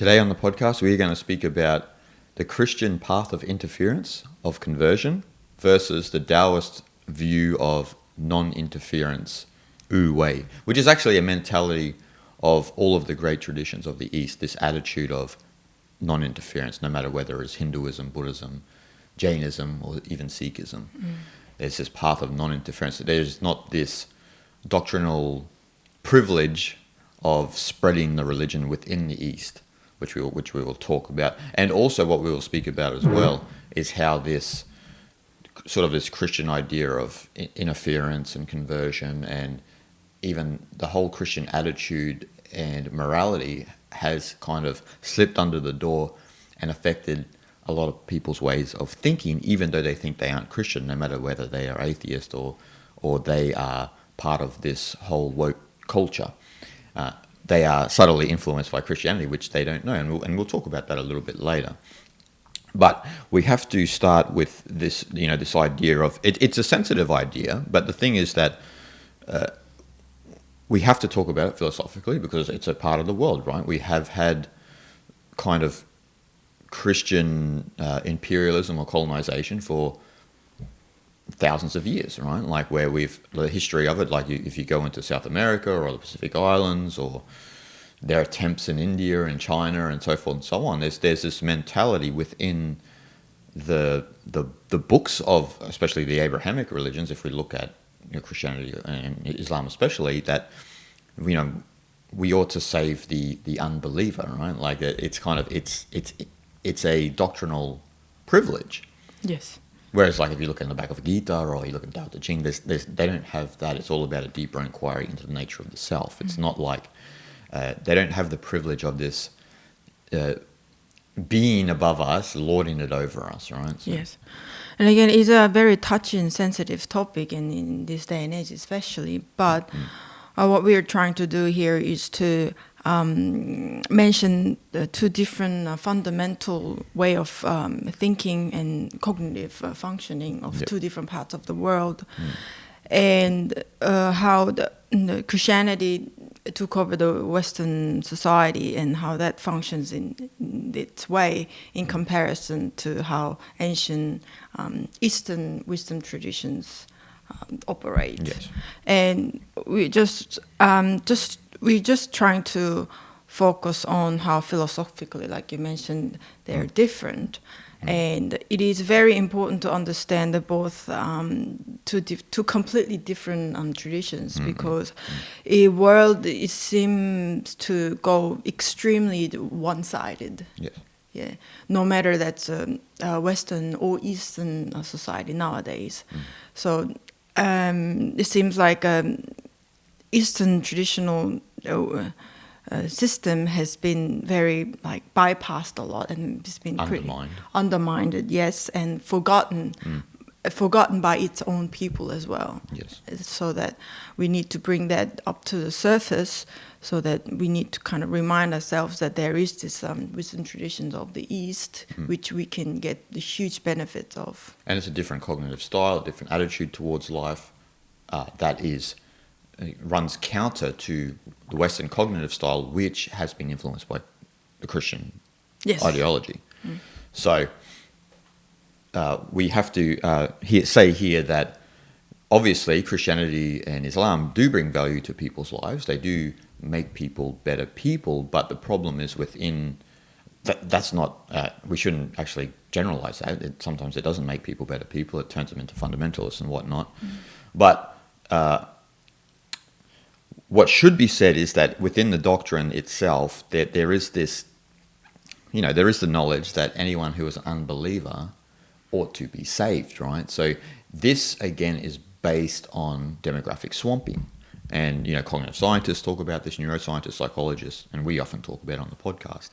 Today on the podcast, we're going to speak about the Christian path of interference, of conversion, versus the Taoist view of non-interference, wu wei, which is actually a mentality of all of the great traditions of the East, this attitude of non-interference, no matter whether it's Hinduism, Buddhism, Jainism, or even Sikhism. There's this path of non-interference. There's not this doctrinal privilege of spreading the religion within the East, which we will talk about. And also what we will speak about as well is how this sort of this Christian idea of interference and conversion and even the whole Christian attitude and morality has kind of slipped under the door and affected a lot of people's ways of thinking, even though they think they aren't Christian, no matter whether they are atheist or they are part of this whole woke culture. They are subtly influenced by Christianity, which they don't know, and we'll talk about that a little bit later. But we have to start with this, this idea of it's a sensitive idea, but the thing is that we have to talk about it philosophically because it's a part of the world, right? We have had kind of Christian imperialism or colonization for thousands of years, right? Like where the history of it, like if you go into South America or the Pacific Islands, or there are attempts in India and China and so forth and so on. There's this mentality within the books of, especially the Abrahamic religions, if we look at Christianity and Islam especially, that we ought to save the unbeliever, right? Like it's a doctrinal privilege. Yes. Whereas, like, if you look in the back of a Gita or you look at Tao Te Ching, they don't have that. It's all about a deeper inquiry into the nature of the self. It's not like they don't have the privilege of this being above us, lording it over us, right? So. Yes. And again, it's a very touchy and sensitive topic in this day and age especially. But what we are trying to do here is to mention the two different fundamental way of thinking and cognitive functioning of two different parts of the world, and how the Christianity took over the Western society and how that functions in its way in comparison to how ancient Eastern wisdom traditions operate. Yes. And we're just trying to focus on how philosophically, like you mentioned, they're different. And it is very important to understand that both two completely different traditions, because a world it seems to go extremely one-sided. Yes. Yeah, no matter that's Western or Eastern society nowadays. So it seems like Eastern traditional system has been very bypassed a lot and it's been undermined, yes, and forgotten by its own people as well. Yes. So that we need to bring that up to the surface, so that we need to kind of remind ourselves that there is this wisdom traditions of the East, which we can get the huge benefits of. And it's a different cognitive style, a different attitude towards life that runs counter to the Western cognitive style, which has been influenced by the Christian ideology. So we have to say here that obviously Christianity and Islam do bring value to people's lives. They do make people better people, but the problem is within that's not. We shouldn't actually generalize that. Sometimes it doesn't make people better people. It turns them into fundamentalists and whatnot. But what should be said is that within the doctrine itself, there is this, there is the knowledge that anyone who is an unbeliever ought to be saved, right? So this, again, is based on demographic swamping. And, cognitive scientists talk about this, neuroscientists, psychologists, and we often talk about it on the podcast.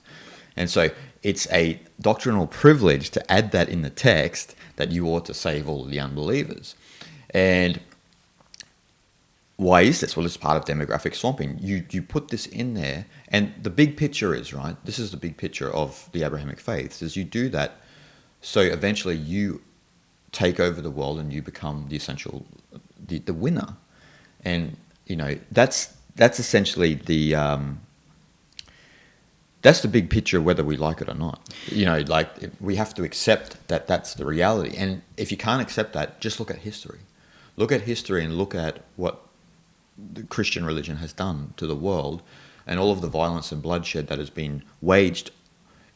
And so it's a doctrinal privilege to add that in the text that you ought to save all of the unbelievers. And why is this? Well, it's part of demographic swamping. You put this in there, and the big picture is, right, this is the big picture of the Abrahamic faiths, is you do that so eventually you take over the world and you become the winner. And, that's essentially That's the big picture, whether we like it or not. Like we have to accept that that's the reality. And if you can't accept that, just look at history. Look at history and look at what the Christian religion has done to the world and all of the violence and bloodshed that has been waged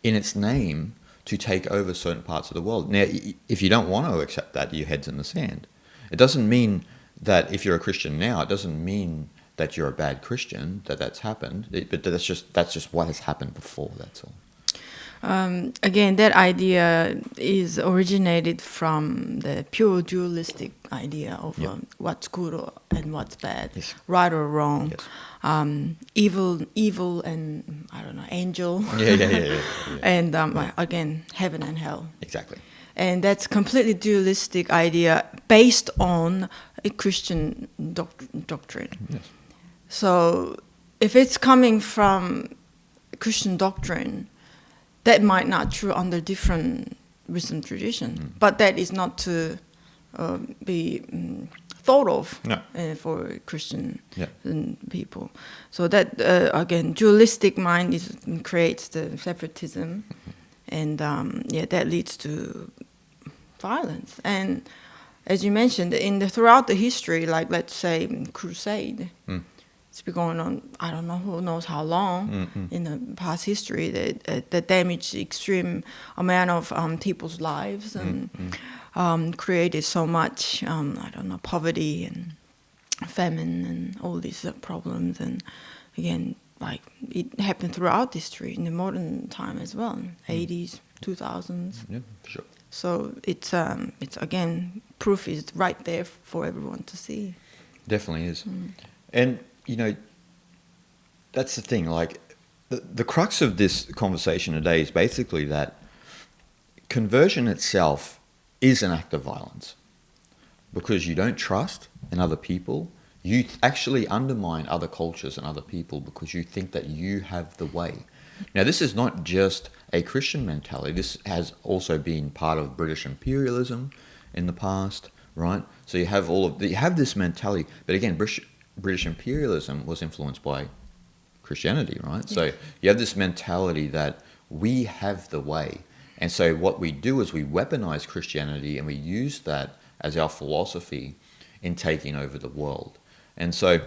in its name to take over certain parts of the world. Now, if you don't want to accept that, your head's in the sand. It doesn't mean that if you're a Christian now, it doesn't mean that you're a bad Christian, that's happened. But that's just what has happened before, that's all. Again, that idea is originated from the pure dualistic idea of what's good and what's bad, yes. right or wrong, yes. Evil and, I don't know, angel, yeah. and again, heaven and hell. Exactly. And that's completely dualistic idea based on a Christian doctrine. Yes. So if it's coming from Christian doctrine, that might not true under different wisdom tradition, but that is not to be thought of for Christian people. So that again, dualistic mind creates the separatism, and that leads to violence. And as you mentioned, throughout the history, like let's say crusade. It's been going on, I don't know, who knows how long in the past history that damaged extreme amount of people's lives and created so much, I don't know, poverty and famine and all these problems. And again, like it happened throughout history in the modern time as well, 80s, 2000s. Yeah, for sure. So it's again, proof is right there for everyone to see. Definitely is. And that's the thing, like the crux of this conversation today is basically that conversion itself is an act of violence because you don't trust in other people. You actually undermine other cultures and other people because you think that you have the way. Now, this is not just a Christian mentality. This has also been part of British imperialism in the past, right? So you have this mentality, but again, British imperialism was influenced by Christianity, right? So you have this mentality that we have the way. And so what we do is we weaponize Christianity and we use that as our philosophy in taking over the world. And so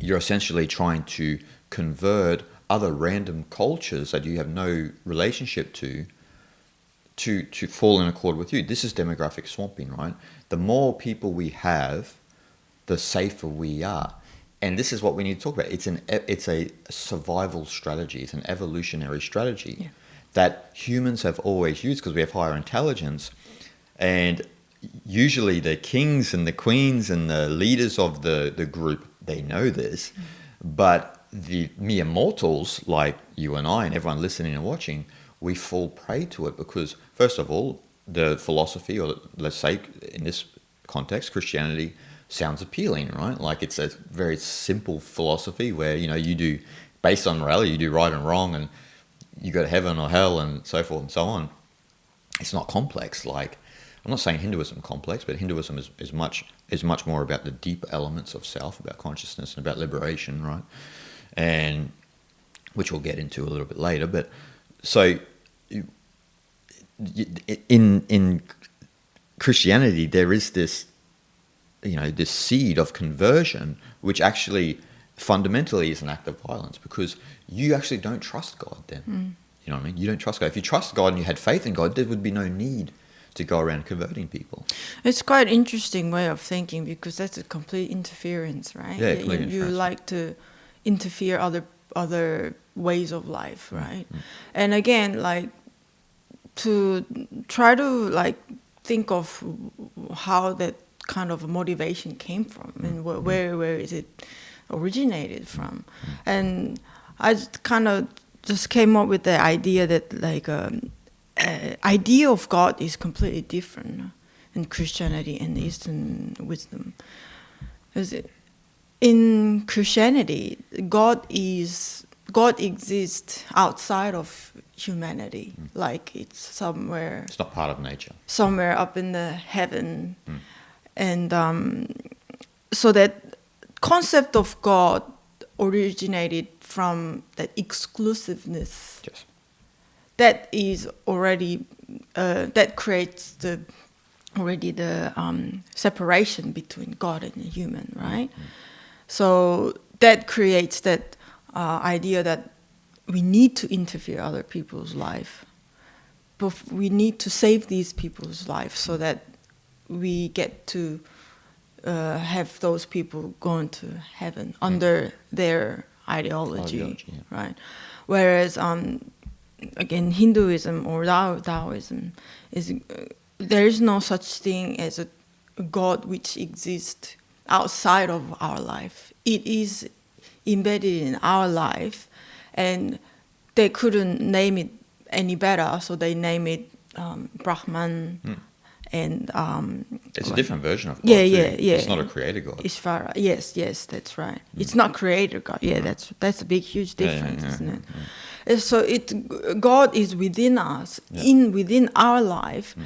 you're essentially trying to convert other random cultures that you have no relationship to fall in accord with you. This is demographic swamping, right? The more people we have, the safer we are. And this is what we need to talk about. It's a survival strategy. It's an evolutionary strategy that humans have always used because we have higher intelligence. And usually the kings and the queens and the leaders of the group, they know this. But the mere mortals like you and I and everyone listening and watching, we fall prey to it because, first of all, the philosophy, or let's say in this context, Christianity, sounds appealing, right? Like it's a very simple philosophy where, you do, based on morality, you do right and wrong and you go to heaven or hell and so forth and so on. It's not complex. Like, I'm not saying Hinduism complex, but Hinduism is much more about the deep elements of self, about consciousness and about liberation, right? And which we'll get into a little bit later. But so in Christianity, there is this, this seed of conversion, which actually fundamentally is an act of violence because you actually don't trust God then. You know what I mean? You don't trust God. If you trust God and you had faith in God, there would be no need to go around converting people. It's quite an interesting way of thinking because that's a complete interference, right? Yeah, complete interference. You like to interfere other ways of life, right? And again, like to try to like think of how that kind of motivation came from and where is it originated from. And I kind of just came up with the idea that like idea of God is completely different in Christianity and Eastern wisdom. In Christianity, God exists outside of humanity, like it's somewhere. It's not part of nature. Somewhere up in the heaven, and so that concept of God originated from that exclusiveness. Yes. That is already that creates the separation between God and the human, right? So that creates that idea that we need to interfere other people's life. But we need to save these people's life so that we get to have those people going to heaven under their ideology. Right? Whereas, again, Hinduism or Taoism is there is no such thing as a God which exists outside of our life. It is embedded in our life, and they couldn't name it any better, so they name it Brahman. And it's a different version of God. Yeah. It's not a creator God. Ishvara. Yes, that's right. It's not creator God. Yeah, that's a big, huge difference, isn't it? And so God is within us, within our life.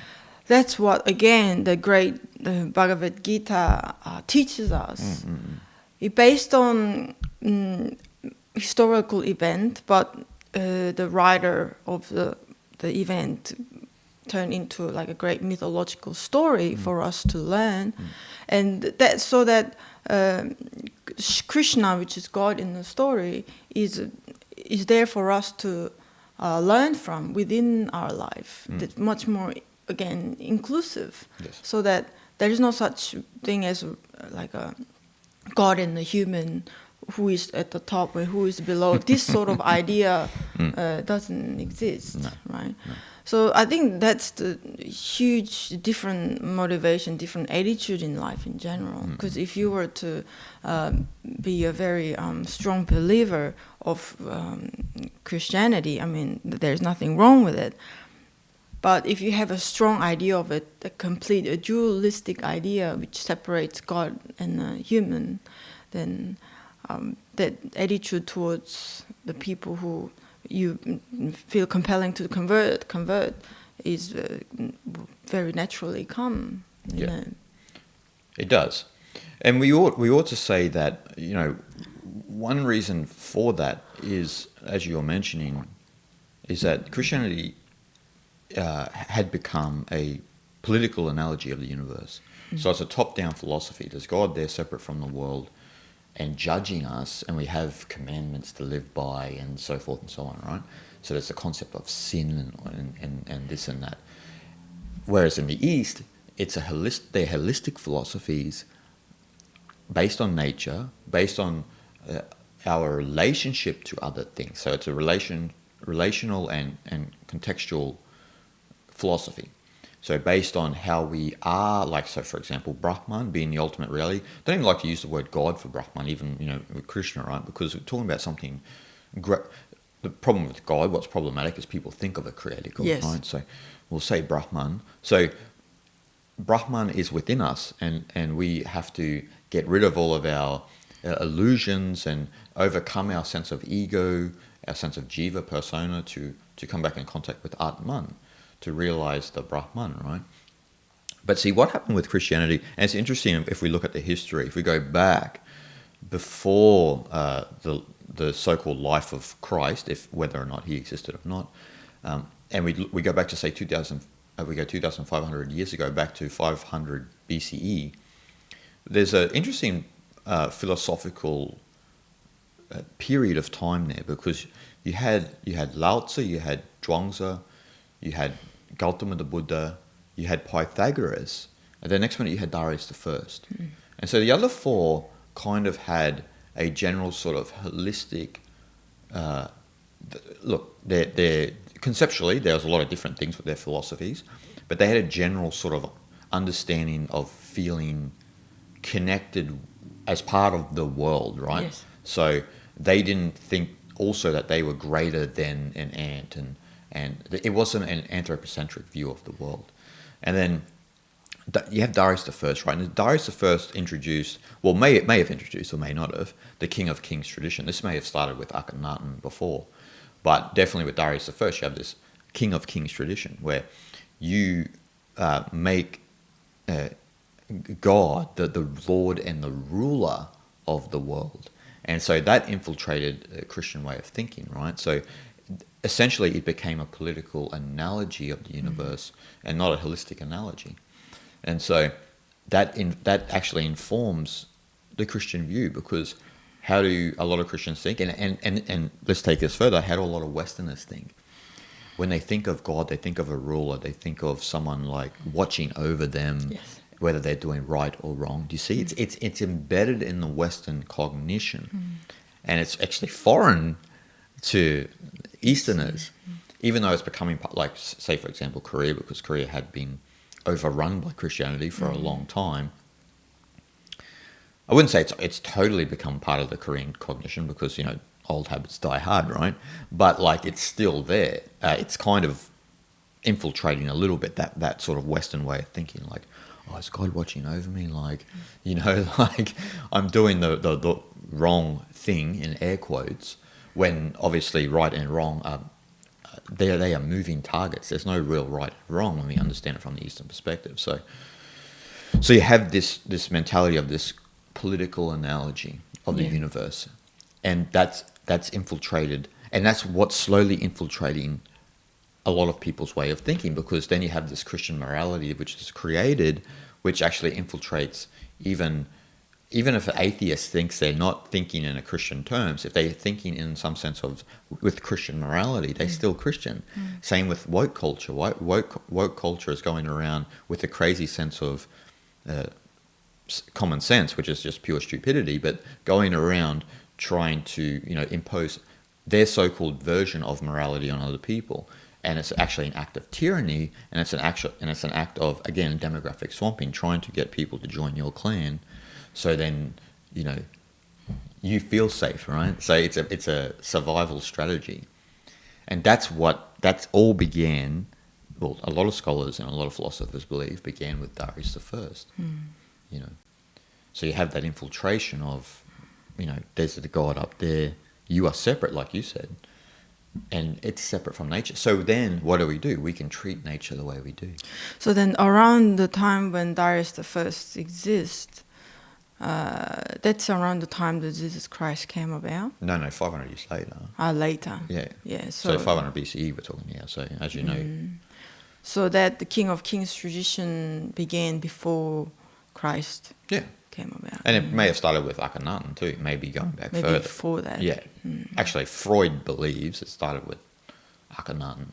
That's what, again, the great Bhagavad Gita teaches us. It's based on historical event, but the writer of the event turned into like a great mythological story for us to learn, and that so that Krishna, which is God in the story, is there for us to learn from within our life. That's much more, again, inclusive, so that there is no such thing as like a God and the human, who is at the top and who is below. This sort of idea doesn't exist, right? No. So I think that's the huge different motivation, different attitude in life in general. Because if you were to be a very strong believer of Christianity, I mean, there's nothing wrong with it. But if you have a strong idea of it, a dualistic idea which separates God and the human, then that attitude towards the people who you feel compelling to convert is very naturally come. You know. It does. And we ought to say that, you know, one reason for that is, as you're mentioning, is that Christianity had become a political analogy of the universe. So it's a top-down philosophy. There's God there separate from the world and judging us, and we have commandments to live by and so forth and so on, right? So there's the concept of sin and this and that. Whereas in the East, they're holistic philosophies based on nature, based on our relationship to other things. So it's a relational and contextual philosophy. So based on how we are, like, so for example, Brahman being the ultimate reality. Don't even like to use the word God for Brahman, even, you know, with Krishna, right? Because we're talking about something great. The problem with God, what's problematic, is people think of a creator God, right? So we'll say Brahman. So Brahman is within us, and we have to get rid of all of our illusions and overcome our sense of ego, our sense of jiva, persona, to come back in contact with Atman, to realize the Brahman, right? But see, what happened with Christianity, and it's interesting if we look at the history, if we go back before the so-called life of Christ, if whether or not he existed or not, and we go back to say 2,500 years ago, back to 500 BCE, there's an interesting philosophical period of time there, because you had Lao Tzu, you had Zhuangzi, you had Gautama the Buddha, you had Pythagoras, and the next minute you had Darius the First. And so the other four kind of had a general sort of holistic, look, they're conceptually there was a lot of different things with their philosophies, but they had a general sort of understanding of feeling connected as part of the world, right? Yes. So they didn't think also that they were greater than an ant, and it wasn't an anthropocentric view of the world. And then you have Darius the First, right? And Darius the First introduced, well, may have introduced or may not have, the King of Kings tradition. This may have started with Akhenaten before, but definitely with Darius the First, you have this King of Kings tradition where you make God the Lord and the ruler of the world. And so that infiltrated a Christian way of thinking, right? So essentially it became a political analogy of the universe and not a holistic analogy. And so that actually informs the Christian view, because how do a lot of Christians think? And let's take this further. How do a lot of Westerners think? When they think of God, they think of a ruler. They think of someone like watching over them, Yes. whether they're doing right or wrong. Do you see? It's embedded in the Western cognition, and it's actually foreign to Easterners, even though it's becoming like, say, for example, Korea, because Korea had been overrun by Christianity for a long time. I wouldn't say it's totally become part of the Korean cognition, because, old habits die hard, right? But like, it's still there. It's kind of infiltrating a little bit that sort of Western way of thinking, like, oh, is God watching over me? Like, like I'm doing the wrong thing in air quotes, when obviously right and wrong are they are moving targets. There's no real right and wrong when we understand it from the Eastern perspective. So you have this mentality of this political analogy of the universe, and that's infiltrated, and that's what's slowly infiltrating a lot of people's way of thinking, because then you have this Christian morality which is created, which actually infiltrates even if an atheist thinks they're not thinking in a Christian terms, if they're thinking in some sense of with Christian morality, they're still Christian. Same with woke culture. Woke culture is going around with a crazy sense of common sense, which is just pure stupidity, but going around trying to impose their so-called version of morality on other people. And it's actually an act of tyranny, and it's an act of, again, demographic swamping, trying to get people to join your clan. So then, you feel safe, right? So it's a survival strategy, and that's all began. Well, a lot of scholars and a lot of philosophers believe began with Darius the First. So you have that infiltration of, there's the God up there. You are separate, like you said, and it's separate from nature. So then, what do? We can treat nature the way we do. So then, around the time when Darius the First exists. That's around the time that Jesus Christ came about. No, 500 years later. Later. Yeah. So 500 BCE we're talking here. So as you know. So that the King of Kings tradition began before Christ came about. And it may have started with Akhenaten too, maybe going back further. Maybe before that. Yeah. Actually, Freud believes it started with Akhenaten.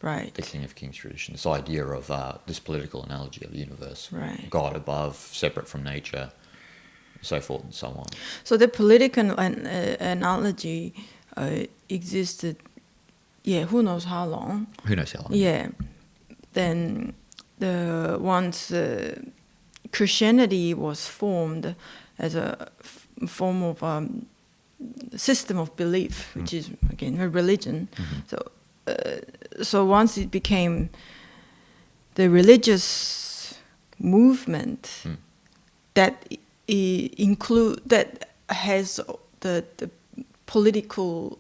Right. The King of Kings tradition. This idea of this political analogy of the universe. Right. God above, separate from nature. So forth and so on. So the political analogy existed, who knows how long. Who knows how long? Yeah. Then once Christianity was formed as a form of system of belief, which is, again, a religion. So once it became the religious movement that has the political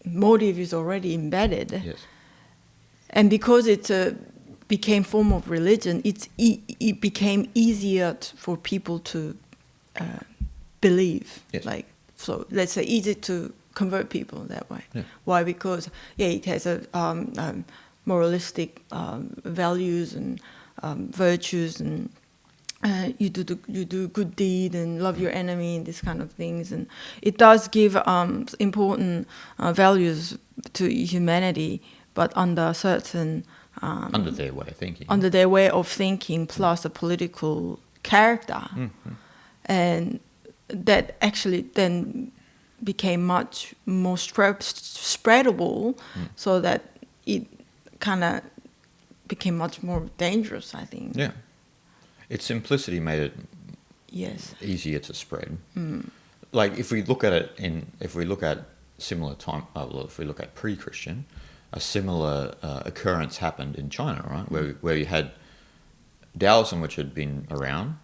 motive is already embedded. Yes. And because it became form of religion, it became easier for people to believe. Yes. Like, so let's say easy to convert people that way. Yeah. Why? Because it has a moralistic values and virtues, and you do good deed and love your enemy and these kind of things, and it does give important values to humanity, but under certain under their way of thinking. Under their way of thinking, plus a political character, and that actually then became much more spreadable, so that it kind of became much more dangerous, I think. Yeah. Its simplicity made it easier to spread. Like if we look at similar time, if we look at pre-Christian, a similar occurrence happened in China, right? Where you had Taoism, which had been around,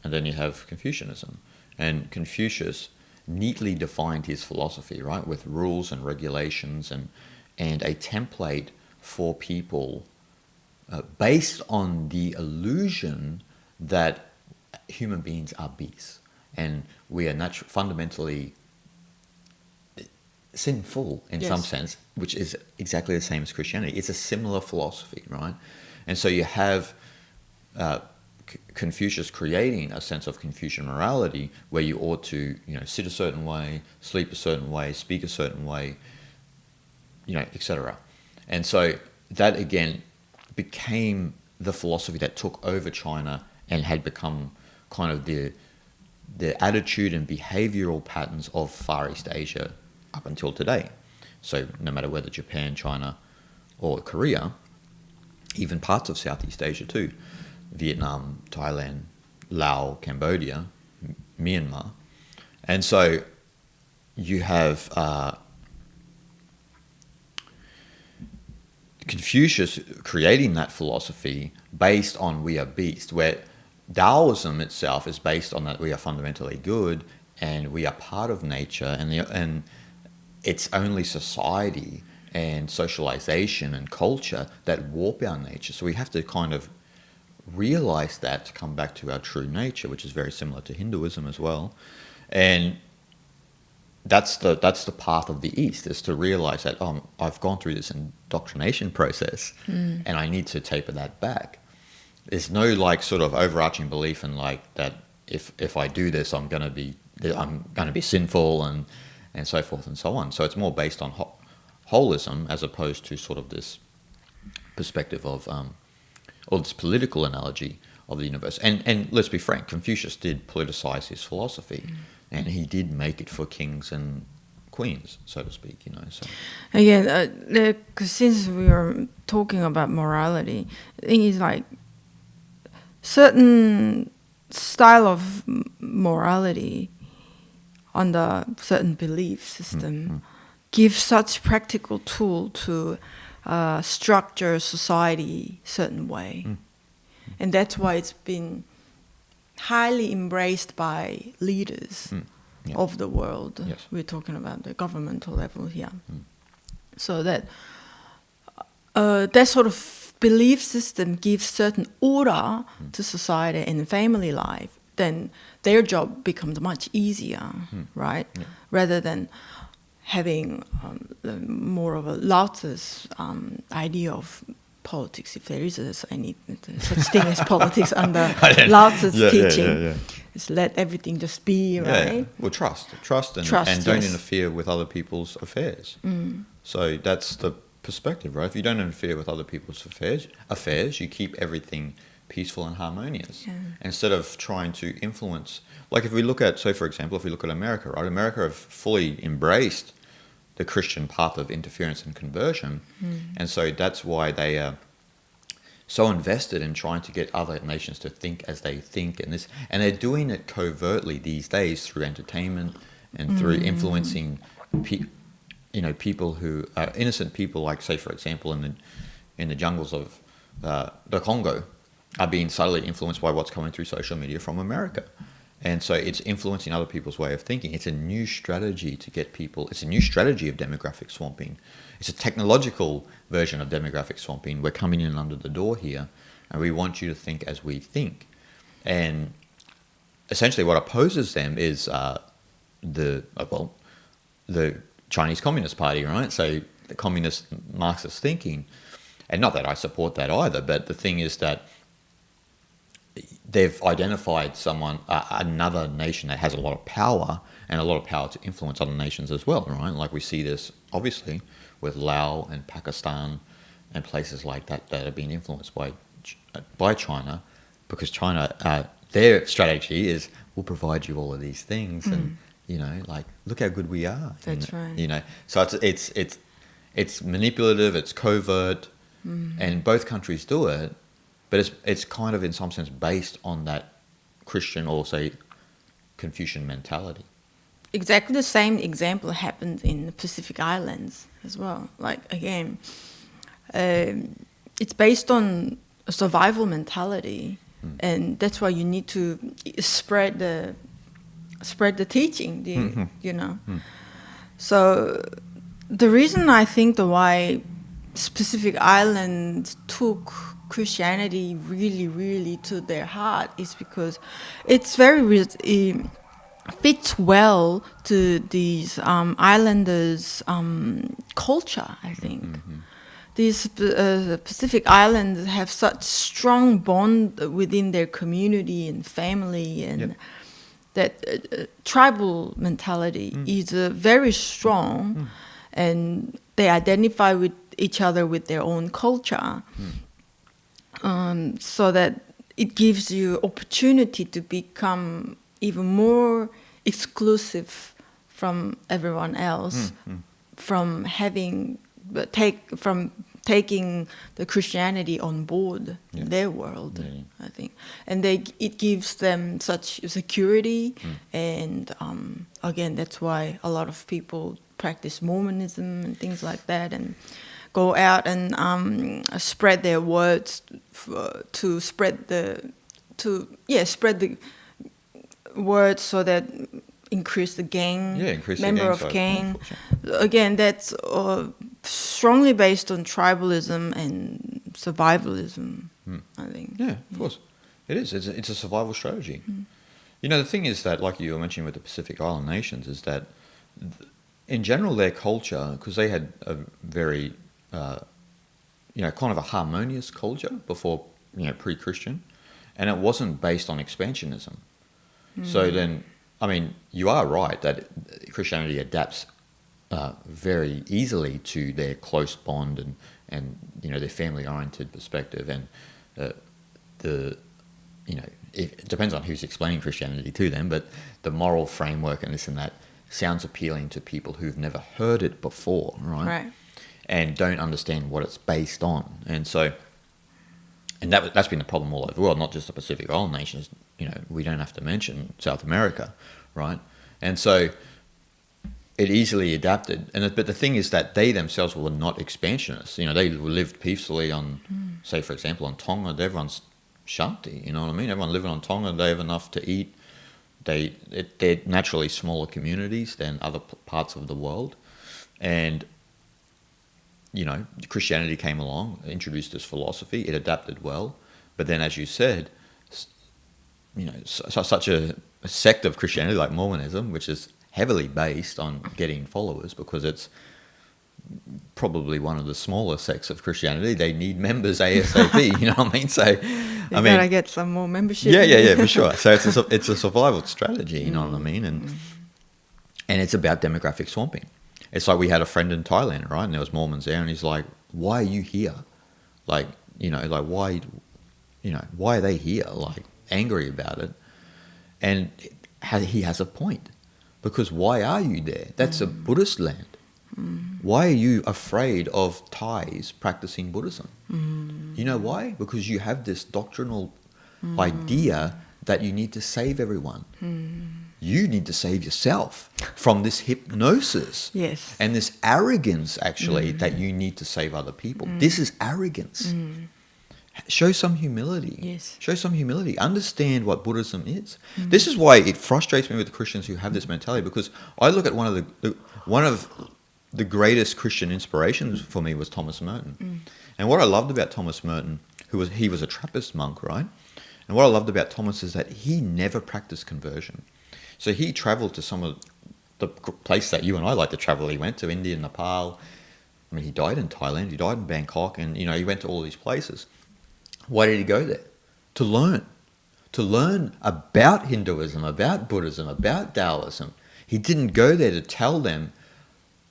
and then you have Confucianism, and Confucius neatly defined his philosophy, right, with rules and regulations and a template for people based on the illusion that human beings are beasts. and we are fundamentally sinful in some sense, which is exactly the same as Christianity. It's a similar philosophy, right? And so you have Confucius creating a sense of Confucian morality where you ought to, sit a certain way, sleep a certain way, speak a certain way, etc. And so that again became the philosophy that took over China and had become kind of the attitude and behavioral patterns of Far East Asia up until today. So no matter whether Japan, China, or Korea, even parts of Southeast Asia too, Vietnam, Thailand, Laos, Cambodia, Myanmar. And so you have Confucius creating that philosophy based on we are beast, where Taoism itself is based on that we are fundamentally good and we are part of nature, and it's only society and socialization and culture that warp our nature. So we have to kind of realize that to come back to our true nature, which is very similar to Hinduism as well. And that's the path of the East, is to realize that I've gone through this indoctrination process and I need to taper that back. There's no like sort of overarching belief in like that if I do this I'm gonna be sinful and so forth and so on. So it's more based on holism as opposed to sort of this perspective of or this political analogy of the universe. And let's be frank, Confucius did politicize his philosophy, and he did make it for kings and queens, so to speak. So again, since we are talking about morality, the thing is like certain style of morality under certain belief system give such practical tool to structure society certain way. And that's why it's been highly embraced by leaders of the world. Yes. We're talking about the governmental level here. So that that sort of belief system gives certain order to society and family life, then their job becomes much easier, right? Yeah. Rather than having more of a Lao Tzu's idea of politics, if there is any such thing as politics under Lao Tzu's teaching. Just let everything just be, right? Yeah. Well, trust and don't interfere with other people's affairs. So that's the perspective, right? If you don't interfere with other people's affairs, you keep everything peaceful and harmonious. Instead of trying to influence, like if we look at, so for example, if we look at America, right? America have fully embraced the Christian path of interference and conversion, and so that's why they are so invested in trying to get other nations to think as they think, and they're doing it covertly these days through entertainment and through influencing people who are innocent people, like say for example in the jungles of the Congo, are being subtly influenced by what's coming through social media from America. And so it's influencing other people's way of thinking. It's a new strategy to get people. It's a new strategy of demographic swamping. It's a technological version of demographic swamping. We're coming in under the door here, and we want you to think as we think. And essentially what opposes them is the Chinese Communist Party, right? So the communist Marxist thinking. And not that I support that either, but the thing is that they've identified another nation that has a lot of power and a lot of power to influence other nations as well, right? Like we see this obviously with Laos and Pakistan and places like that that are being influenced by China, because China, their strategy is we'll provide you all of these things, and like look how good we are. That's right. So it's manipulative, it's covert, and both countries do it. But it's kind of in some sense based on that Christian or say Confucian mentality. Exactly the same example happened in the Pacific Islands as well. Like again, it's based on a survival mentality, and that's why you need to spread the teaching. So the reason I think why Pacific Islands took Christianity really, really to their heart is because it's very fits well to these islanders' culture, I think. These Pacific Islanders have such strong bond within their community and family, and that tribal mentality is very strong, and they identify with each other with their own culture, so that it gives you opportunity to become even more exclusive from everyone else, from taking the Christianity on board in their world, I think. And it gives them such security, and again, that's why a lot of people practice Mormonism and things like that, and go out and spread their words to spread the word, so that increase the gang, member of gang. Again, that's strongly based on tribalism and survivalism, I think. Yeah, of course. It is. It's a survival strategy. You know, the thing is that, like you were mentioning with the Pacific Island nations, is that in general their culture, because they had a very, kind of a harmonious culture before, pre-Christian, and it wasn't based on expansionism. So then, I mean, you are right that Christianity adapts very easily to their close bond and their family-oriented perspective, and it depends on who's explaining Christianity to them, but the moral framework and this and that sounds appealing to people who've never heard it before, right? And don't understand what it's based on, and so. And that's been the problem all over the world, not just the Pacific Island nations. We don't have to mention South America, right? And so it easily adapted. But the thing is that they themselves were not expansionists. They lived peacefully on, say, for example, on Tonga. Everyone's shanti, you know what I mean? Everyone living on Tonga, they have enough to eat. They're naturally smaller communities than other parts of the world. And Christianity came along, introduced this philosophy. It adapted well, but then, as you said, such a sect of Christianity like Mormonism, which is heavily based on getting followers, because it's probably one of the smaller sects of Christianity. They need members ASAP. You know what I mean? So, you gotta get some more membership. Yeah, for sure. So it's a survival strategy. You know what I mean? And it's about demographic swamping. It's like we had a friend in Thailand, right? And there was Mormons there, and he's like, "Why are you here? Why are they here? Like, angry about it?" And he has a point, because why are you there? That's a Buddhist land. Why are you afraid of Thais practicing Buddhism? You know why? Because you have this doctrinal idea that you need to save everyone. You need to save yourself from this hypnosis and this arrogance, actually, that you need to save other people. This is arrogance. Show some humility. Show some humility. Understand what Buddhism is. This is why it frustrates me with the Christians who have this mentality, because I look at one of the greatest Christian inspirations for me was Thomas Merton. And what I loved about Thomas Merton, he was a Trappist monk, right? And what I loved about Thomas is that he never practiced conversion. So he traveled to some of the places that you and I like to travel. He went to India, Nepal. I mean, he died in Thailand. He died in Bangkok. And, he went to all these places. Why did he go there? To learn. To learn about Hinduism, about Buddhism, about Taoism. He didn't go there to tell them,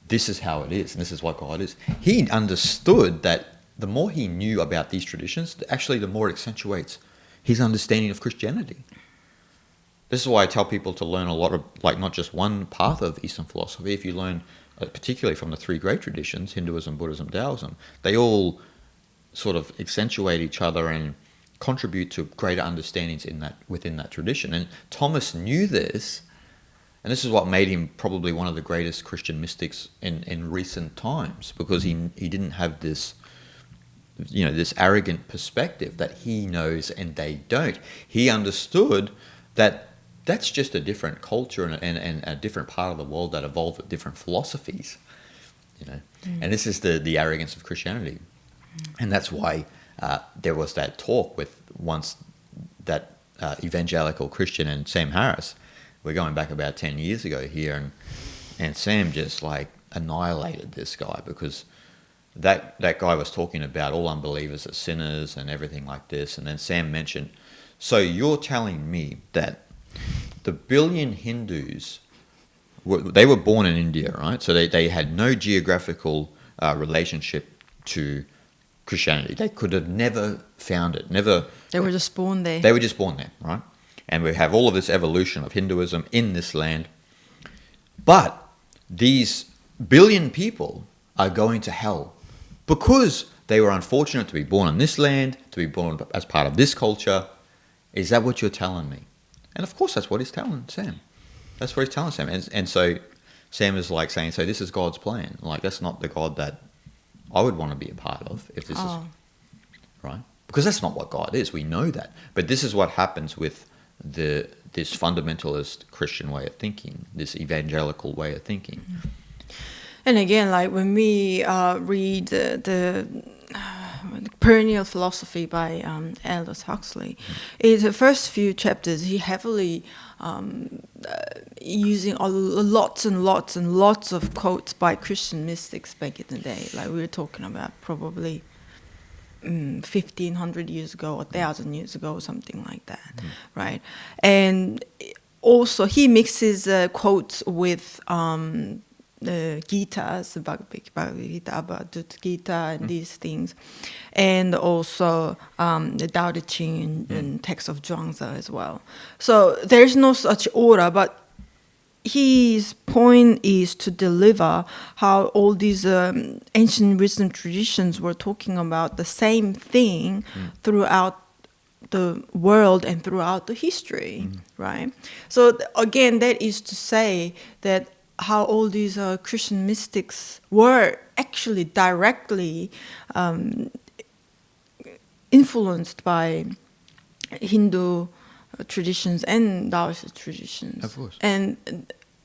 this is how it is and this is what God is. He understood that the more he knew about these traditions, actually the more it accentuates his understanding of Christianity. This is why I tell people to learn a lot of, not just one path of Eastern philosophy. If you learn, particularly from the three great traditions, Hinduism, Buddhism, Taoism, they all sort of accentuate each other and contribute to greater understandings within that tradition. And Thomas knew this, and this is what made him probably one of the greatest Christian mystics in recent times, because he didn't have this, this arrogant perspective that he knows and they don't. He understood that that's just a different culture and a different part of the world that evolved with different philosophies, And this is the arrogance of Christianity. And that's why there was that talk with once that evangelical Christian and Sam Harris, we're going back about 10 years ago here, and Sam just like annihilated this guy because that guy was talking about all unbelievers are sinners and everything like this. And then Sam mentioned, so you're telling me that the billion Hindus, they were born in India, right? So they had no geographical relationship to Christianity. They could have never found it, never. They were just born there. They were just born there, right? And we have all of this evolution of Hinduism in this land. But these billion people are going to hell because they were unfortunate to be born on this land, to be born as part of this culture. Is that what you're telling me? And of course, that's what he's telling Sam. That's what he's telling Sam. And so Sam is like saying, so this is God's plan. Like, that's not the God that I would want to be a part of if this is, right? Because that's not what God is. We know that. But this is what happens with this fundamentalist Christian way of thinking, this evangelical way of thinking. And again, like when we read the Perennial Philosophy by Aldous Huxley, in the first few chapters, he heavily using lots and lots and lots of quotes by Christian mystics back in the day. Like we were talking about probably 1,500 years ago or 1,000 years ago or something like that, right? And also he mixes quotes with the Gitas, the Bhagavad Gita, Bhagavad Gita, and these things, and also the Tao Te Ching and text of Zhuangzi as well. So there's no such order, but his point is to deliver how all these ancient wisdom traditions were talking about the same thing throughout the world and throughout the history, right? So again, that is to say that how all these Christian mystics were actually directly influenced by Hindu traditions and Taoist traditions. Of course. And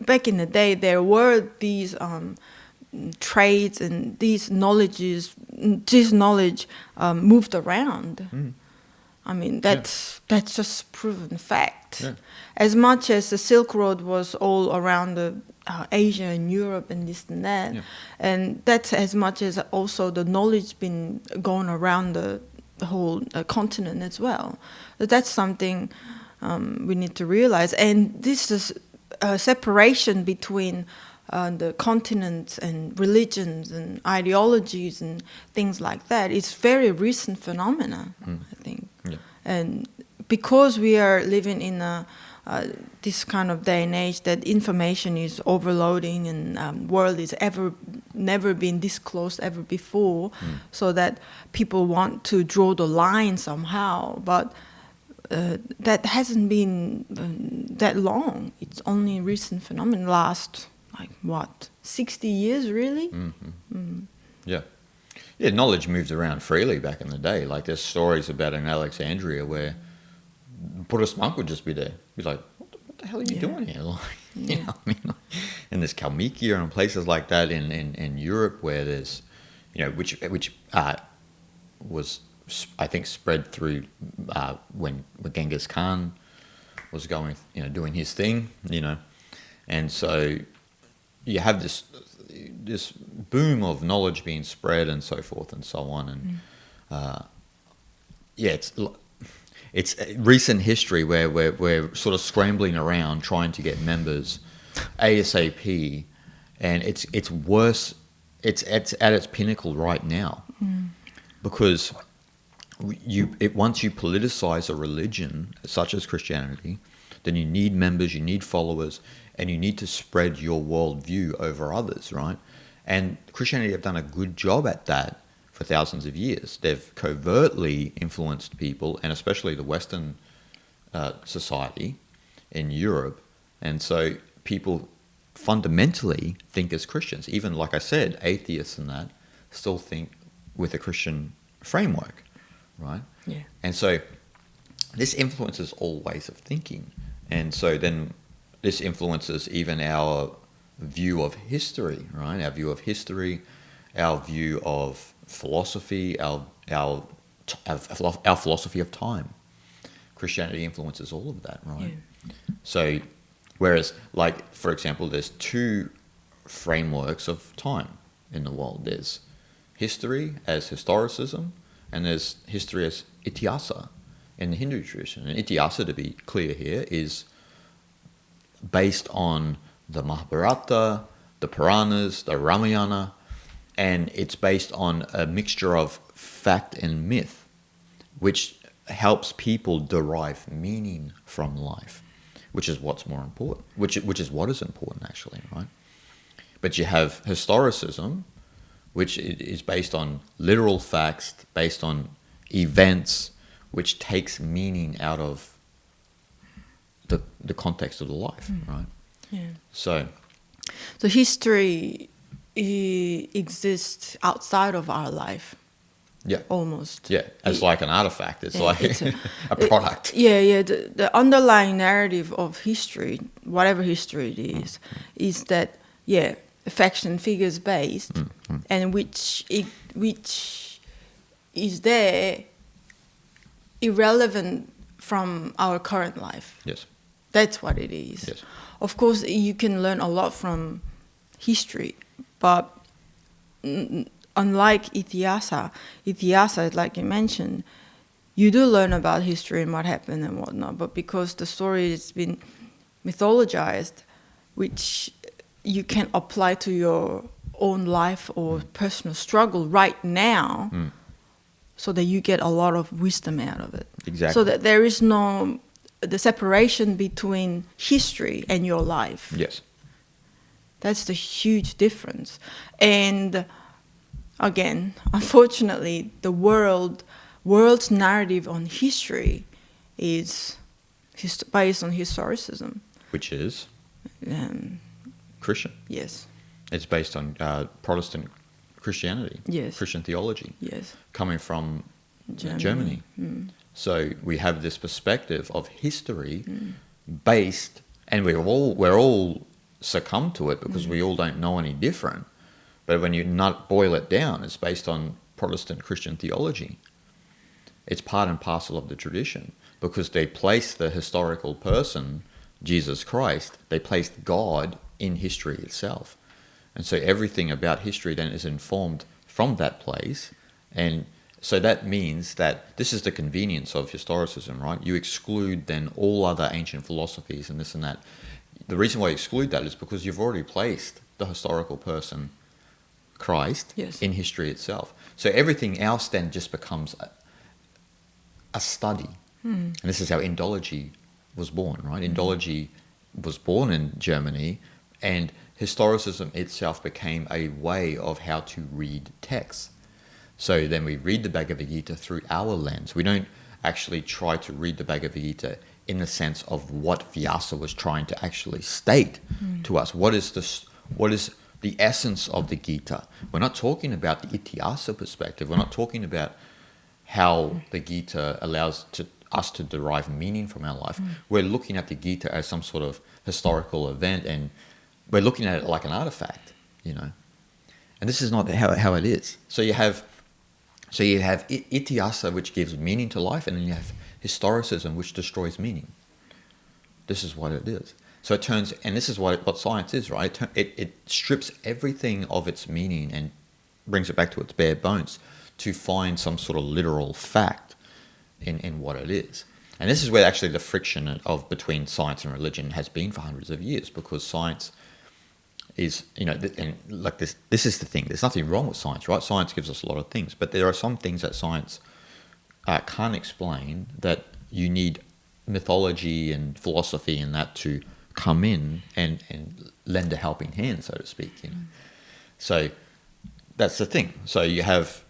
back in the day, there were these traits and this knowledge moved around. I mean, that's just proven fact. Yeah. As much as the Silk Road was all around Asia and Europe and this and that, and that's as much as also the knowledge been going around the whole continent as well. That's something we need to realize. And this is a separation between the continents and religions and ideologies and things like that. It's very recent phenomena, I think. Yeah. And because we are living in this kind of day and age that information is overloading and world is never been this close ever before, so that people want to draw the line somehow, but that hasn't been that long. It's only recent phenomenon, last 60 years really. Yeah, knowledge moved around freely back in the day. Like there's stories about in Alexandria where Buddhist monk would just be there, be like, what the hell are you doing here? Like, you know what I mean? In this Kalmykia and places like that in Europe where there's, which was, I think, spread through when Genghis Khan was going, doing his thing, and so you have this boom of knowledge being spread and so forth and so on, and it's recent history where we're sort of scrambling around trying to get members ASAP, and it's worse. It's at its pinnacle right now, because once you politicize a religion such as Christianity, then you need members, you need followers, and you need to spread your worldview over others, right? And Christianity have done a good job at that for thousands of years. They've covertly influenced people, and especially the Western society in Europe. And so people fundamentally think as Christians. Even, like I said, atheists and that still think with a Christian framework, right? Yeah. And so this influences all ways of thinking. And so then this influences even our view of history, right? Our view of history, our view of philosophy, our philosophy of time. Christianity influences all of that, right? Yeah. So Whereas, like, for example, there's two frameworks of time in the world. There's history as historicism, and there's history as ityasa in the Hindu tradition. And ityasa, to be clear here, is based on the Mahabharata, the Puranas, the Ramayana, and it's based on a mixture of fact and myth, which helps people derive meaning from life, which is what's more important, which is what is important actually, right? But you have historicism, which is based on literal facts, based on events, which takes meaning out of the context of the life, right? Yeah. So history exists outside of our life. yeah, Almost. yeah, as like an artifact. It's Yeah, like it's a product. Yeah. The underlying narrative of history, whatever history it is that facts and figures based, and which is there irrelevant from our current life. Yes. That's what it is. Yes. Of course, you can learn a lot from history, but unlike ityasa, like you mentioned, you do learn about history and what happened and whatnot, but because the story has been mythologized, which you can apply to your own life or personal struggle right now, so that you get a lot of wisdom out of it. Exactly. So that there is no the separation between history and your life. Yes. That's the huge difference. And again, unfortunately, the world's narrative on history is based on historicism. Which is Christian. Yes. It's based on Protestant Christianity. Yes. Christian theology. Yes. Coming from Germany. So we have this perspective of history based, and we're all succumb to it because we all don't know any different. But when you not boil it down, it's based on Protestant Christian theology. It's part and parcel of the tradition because they place the historical person, Jesus Christ, they placed God in history itself. And so everything about history then is informed from that place. And so that means that this is the convenience of historicism, right? You exclude then all other ancient philosophies and this and that. The reason why you exclude that is because you've already placed the historical person, Christ, in history itself. So everything else then just becomes a study. And this is how Indology was born, right? Indology was born in Germany, and historicism itself became a way of how to read texts. So then we read the Bhagavad Gita through our lens. We don't actually try to read the Bhagavad Gita in the sense of what Vyasa was trying to actually state to us. What is the essence of the Gita? We're not talking about the ityasa perspective. We're not talking about how the Gita allows us to derive meaning from our life. We're looking at the Gita as some sort of historical event, and we're looking at it like an artifact, you know. And this is not how it is. So you have ityasa, which gives meaning to life, and then you have historicism, which destroys meaning. This is what it is. So it turns, and this is what science is, right? It strips everything of its meaning and brings it back to its bare bones to find some sort of literal fact in what it is. And this is where actually the friction between science and religion has been for hundreds of years, because science is, you know, and like this is the thing. There's nothing wrong with science, right? Science gives us a lot of things, but there are some things that science can't explain, that you need mythology and philosophy and that to come in and lend a helping hand, so to speak. You know? So that's the thing. So you have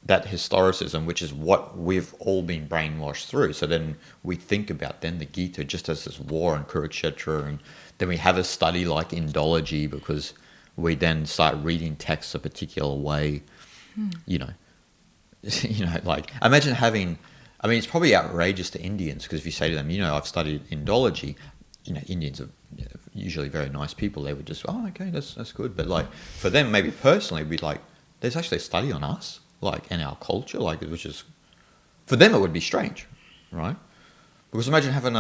that historicism, which is what we've all been brainwashed through. So then we think about then the Gita just as this war and Kurukshetra, and then we have a study like Indology because we then start reading texts a particular way. You know, like imagine having. I mean, it's probably outrageous to Indians, because if you say to them, you know, I've studied Indology, you know, Indians are usually very nice people. They would just, oh, okay, that's good. But like for them, maybe personally, it'd be like, there's actually a study on us, like, and our culture, like, which is, for them it would be strange, right? Because imagine having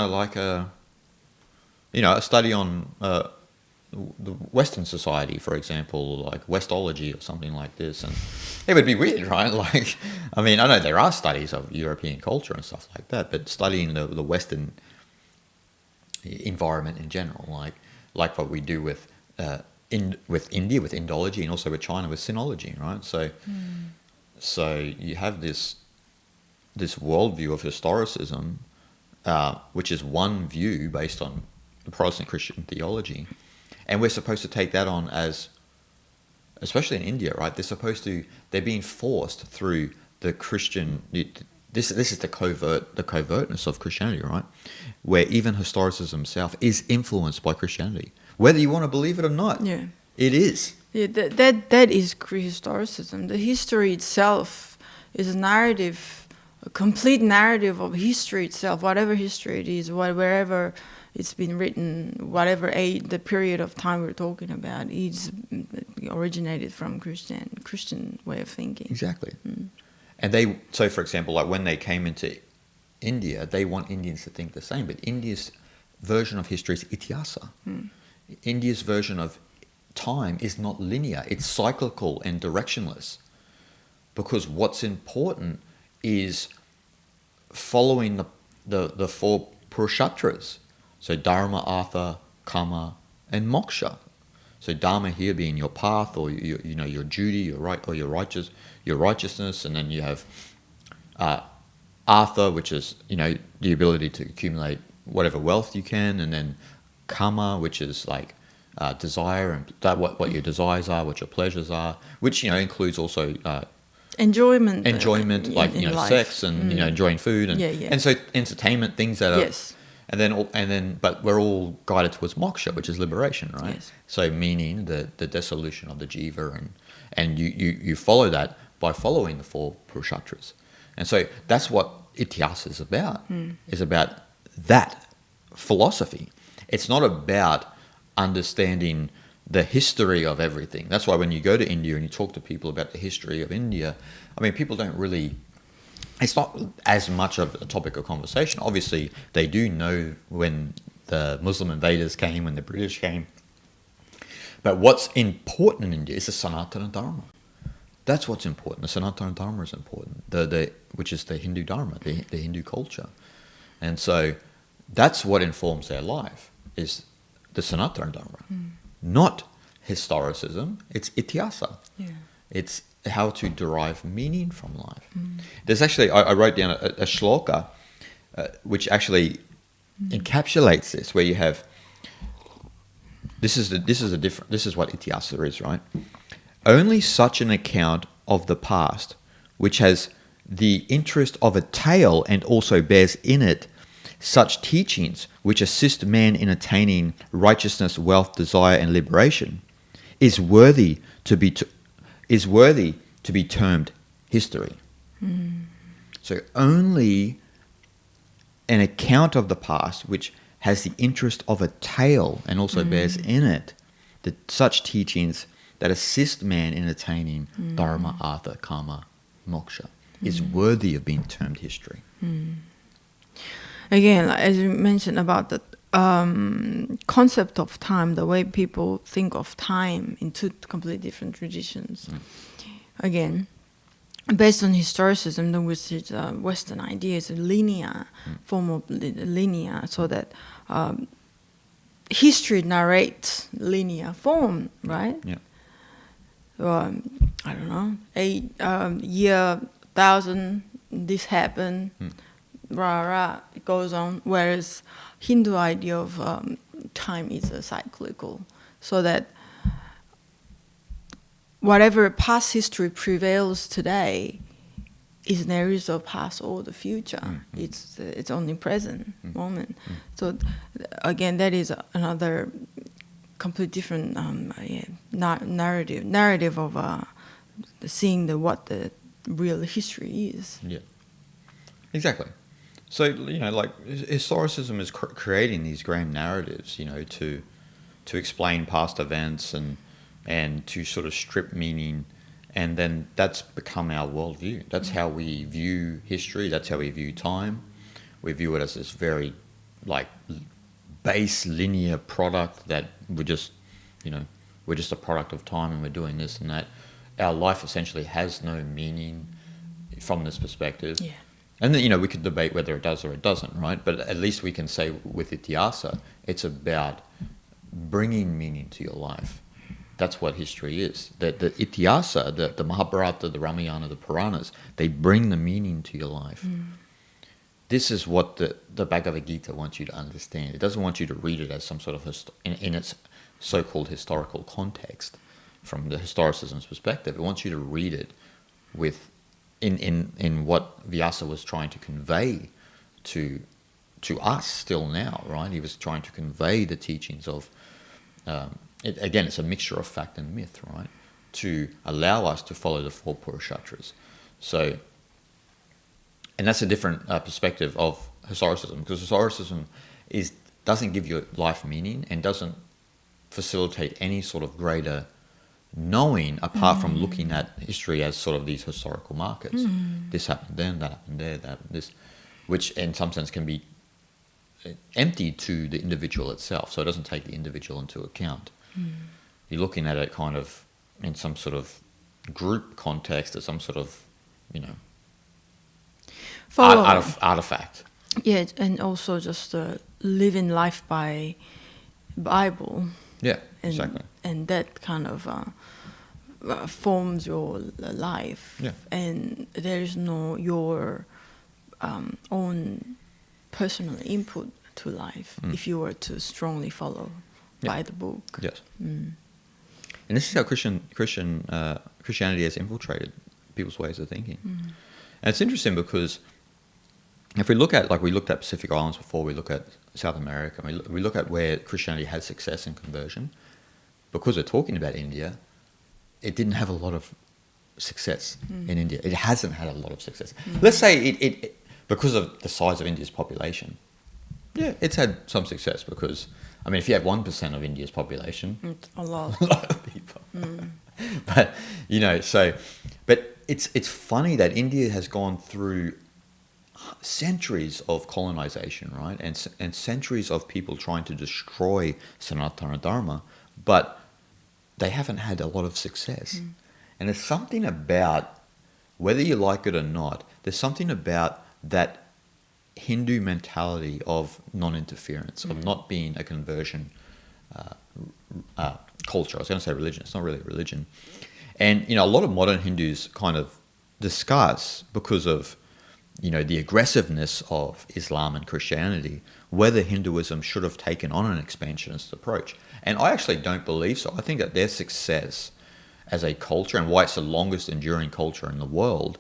a study on the Western society, for example, like Westology or something like this, and it would be weird, right? Like, I mean, I know there are studies of European culture and stuff like that, but studying the Western environment in general, like what we do with India with Indology, and also with China with Sinology, right? So you have this worldview of historicism, which is one view based on the Protestant Christian theology, and we're supposed to take that on as, especially in India, right? They're being forced through the Christian. This is the covertness of Christianity, right? Where even historicism itself is influenced by Christianity, whether you want to believe it or not. Yeah, it is. Yeah, that is historicism. The history itself is a narrative, a complete narrative of history itself, whatever history it is, wherever it's been written, whatever the period of time we're talking about, it's originated from Christian way of thinking. Exactly. And so for example, like when they came into India, they want Indians to think the same, but India's version of history is ityasa. India's version of time is not linear, it's cyclical and directionless. Because what's important is following the four Purushatras. So Dharma, Artha, Kama, and Moksha. So Dharma here being your path, or your duty, your right, or your righteousness, and then you have Artha, which is the ability to accumulate whatever wealth you can, and then Kama, which is like desire, and that what your desires are, what your pleasures are, which includes also enjoyment, like in life. Sex and enjoying food and so entertainment, things that are yes. And then, but we're all guided towards moksha, which is liberation, right? Yes. So meaning the dissolution of the jiva, and you follow that by following the four purushatras, and so that's what ityasa is about. Is about that philosophy. It's not about understanding the history of everything. That's why when you go to India and you talk to people about the history of India, I mean, people don't really. It's not as much of a topic of conversation. Obviously, they do know when the Muslim invaders came, when the British came. But what's important in India is the Sanatana Dharma. That's what's important. The Sanatana Dharma is important, which is the Hindu Dharma, the Hindu culture. And so that's what informs their life, is the Sanatana Dharma. Not historicism, it's ityasa. Yeah. It's how to derive meaning from life. There's actually, I wrote down a shloka which actually encapsulates this, where you have, this is what ityasa is, right? Only such an account of the past which has the interest of a tale and also bears in it such teachings which assist man in attaining righteousness, wealth, desire, and liberation, is worthy to be termed history. So only an account of the past which has the interest of a tale and also bears in it such teachings that assist man in attaining dharma, artha, kama, moksha, is worthy of being termed history. Again, as you mentioned about the concept of time, the way people think of time in two completely different traditions. Again, based on historicism, which is Western idea, is a linear form of linear, so that history narrates linear form, right? Yeah. I don't know, year 1000, this happened, it goes on. Whereas Hindu idea of time is cyclical, so that whatever past history prevails today is an areas of past or the future. It's only present moment. So again, that is another completely different narrative of seeing what the real history is. Yeah, exactly. So like historicism is creating these grand narratives, to explain past events and to sort of strip meaning, and then that's become our worldview. That's how we view history. That's how we view time. We view it as this very base linear product that we're just a product of time and we're doing this and that. Our life essentially has no meaning from this perspective. Yeah. And then, we could debate whether it does or it doesn't, right? But at least we can say with Ityasa, it's about bringing meaning to your life. That's what history is. The Ityasa, the Mahabharata, the Ramayana, the Puranas, they bring the meaning to your life. This is what the Bhagavad Gita wants you to understand. It doesn't want you to read it as some sort of, in its so-called historical context, from the historicism's perspective. It wants you to read it with in what Vyasa was trying to convey to us still now, right? He was trying to convey the teachings of, again, it's a mixture of fact and myth, right? To allow us to follow the four Purushatras. So, and that's a different perspective of historicism, because historicism doesn't give your life meaning and doesn't facilitate any sort of greater knowing apart from looking at history as sort of these historical markers. This happened then, that happened there, that happened this, which in some sense can be empty to the individual itself, so it doesn't take the individual into account. You're looking at it kind of in some sort of group context or some sort of, artifact. Yeah, and also just living life by Bible. Yeah, exactly. And that kind of forms your life. Yeah. And there is no your own personal input to life if you were to strongly follow by the book. Yes. And this is how Christianity has infiltrated people's ways of thinking. And it's interesting because if we look at, like we looked at Pacific Islands before, we look at South America, we look at where Christianity had success in conversion. Because we're talking about India, it didn't have a lot of success in India. It hasn't had a lot of success. Let's say it because of the size of India's population, it's had some success because, if you have 1% of India's population, a lot of people. But, but it's funny that India has gone through centuries of colonization, right? And centuries of people trying to destroy Sanatana Dharma, but they haven't had a lot of success. And there's something about, whether you like it or not, there's something about that Hindu mentality of non-interference, of not being a conversion culture. I was going to say religion. It's not really a religion. And, a lot of modern Hindus kind of discuss, because of, the aggressiveness of Islam and Christianity, whether Hinduism should have taken on an expansionist approach. And I actually don't believe so. I think that their success as a culture, and why it's the longest enduring culture in the world,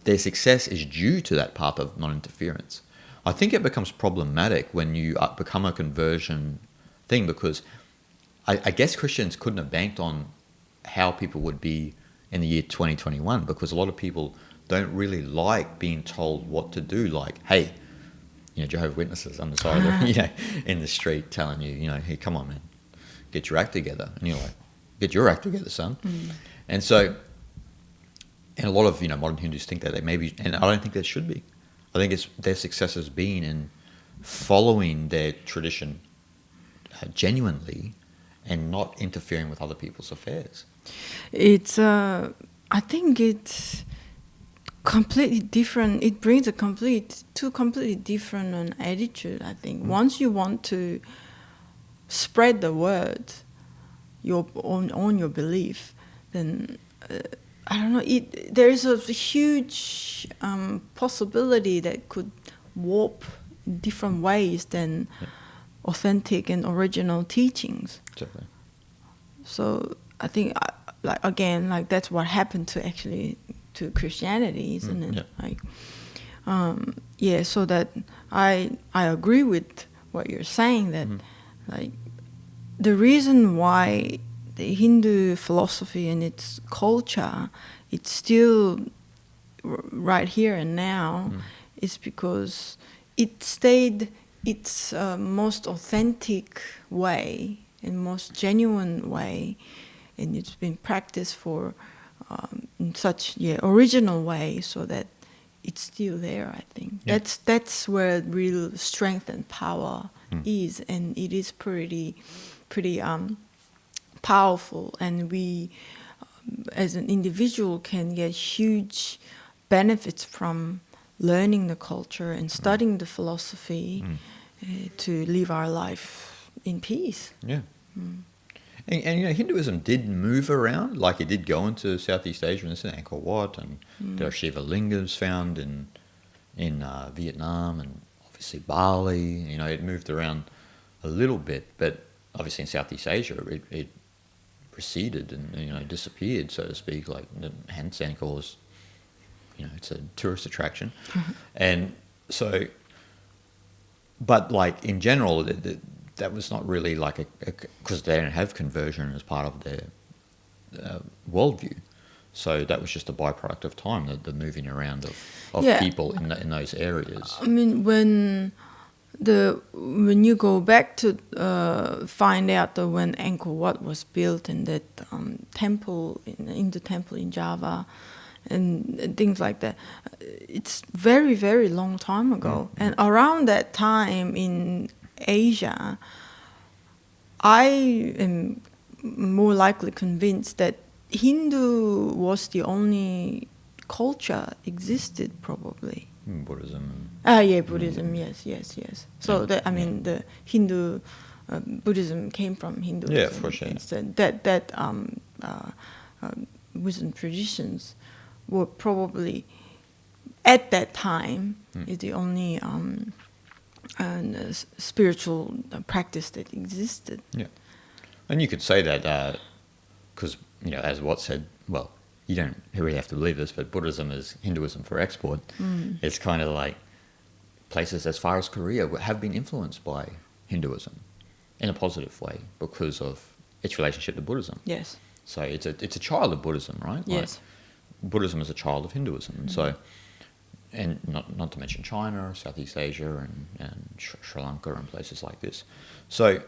their success is due to that path of non-interference. I think it becomes problematic when you become a conversion thing, because I guess Christians couldn't have banked on how people would be in the year 2021, because a lot of people don't really like being told what to do. Like, hey, Jehovah's Witnesses on the side of in the street telling you, hey, come on, man, get your act together. And you're like, get your act together, son. And so, and a lot of, modern Hindus think that they may be, and I don't think they should be. I think their success has been in following their tradition genuinely and not interfering with other people's affairs. I think it's completely different. It brings two completely different attitude, I think. Once you want to spread the word on your belief, then I don't know, there is a huge possibility that could warp in different ways than authentic and original teachings. Exactly. So I think, that's what happened to Christianity, isn't it? Yeah. So that I agree with what you're saying, that the reason why the Hindu philosophy and its culture, it's still right here and now, is because it stayed its most authentic way and most genuine way, and it's been practiced for in such original way, so that it's still there. I think that's where real strength and power is, and it is pretty powerful, and we as an individual can get huge benefits from learning the culture and studying the philosophy to live our life in peace. Yeah. And Hinduism did move around, like it did go into Southeast Asia, and this is Angkor Wat, and there are Shiva Lingas found in Vietnam, and obviously Bali. It moved around a little bit, but obviously in Southeast Asia it receded and disappeared, so to speak. Like hence Angkor is, it's a tourist attraction, and so. But like in general, that was not really like because they don't have conversion as part of their worldview. So that was just a byproduct of time, the moving around of people in those areas. I mean, when you go back to find out that when Angkor Wat was built and that temple in the temple in Java and things like that, it's very, very long time ago. And around that time in Asia, I am more likely convinced that Hindu was the only culture existed, probably. Buddhism. Buddhism. Yes. So the Hindu Buddhism came from Hinduism. Yeah, for sure. That wisdom traditions were probably at that time is the only spiritual practice that existed. Yeah, and you could say that because as Watt said, well, you don't really have to believe this, but Buddhism is Hinduism for export. It's kind of like places as far as Korea have been influenced by Hinduism in a positive way because of its relationship to Buddhism. Yes. So it's a child of Buddhism, right? Yes. Like, Buddhism is a child of Hinduism, and so, and not to mention China, Southeast Asia, and Sri Lanka, and places like this. So,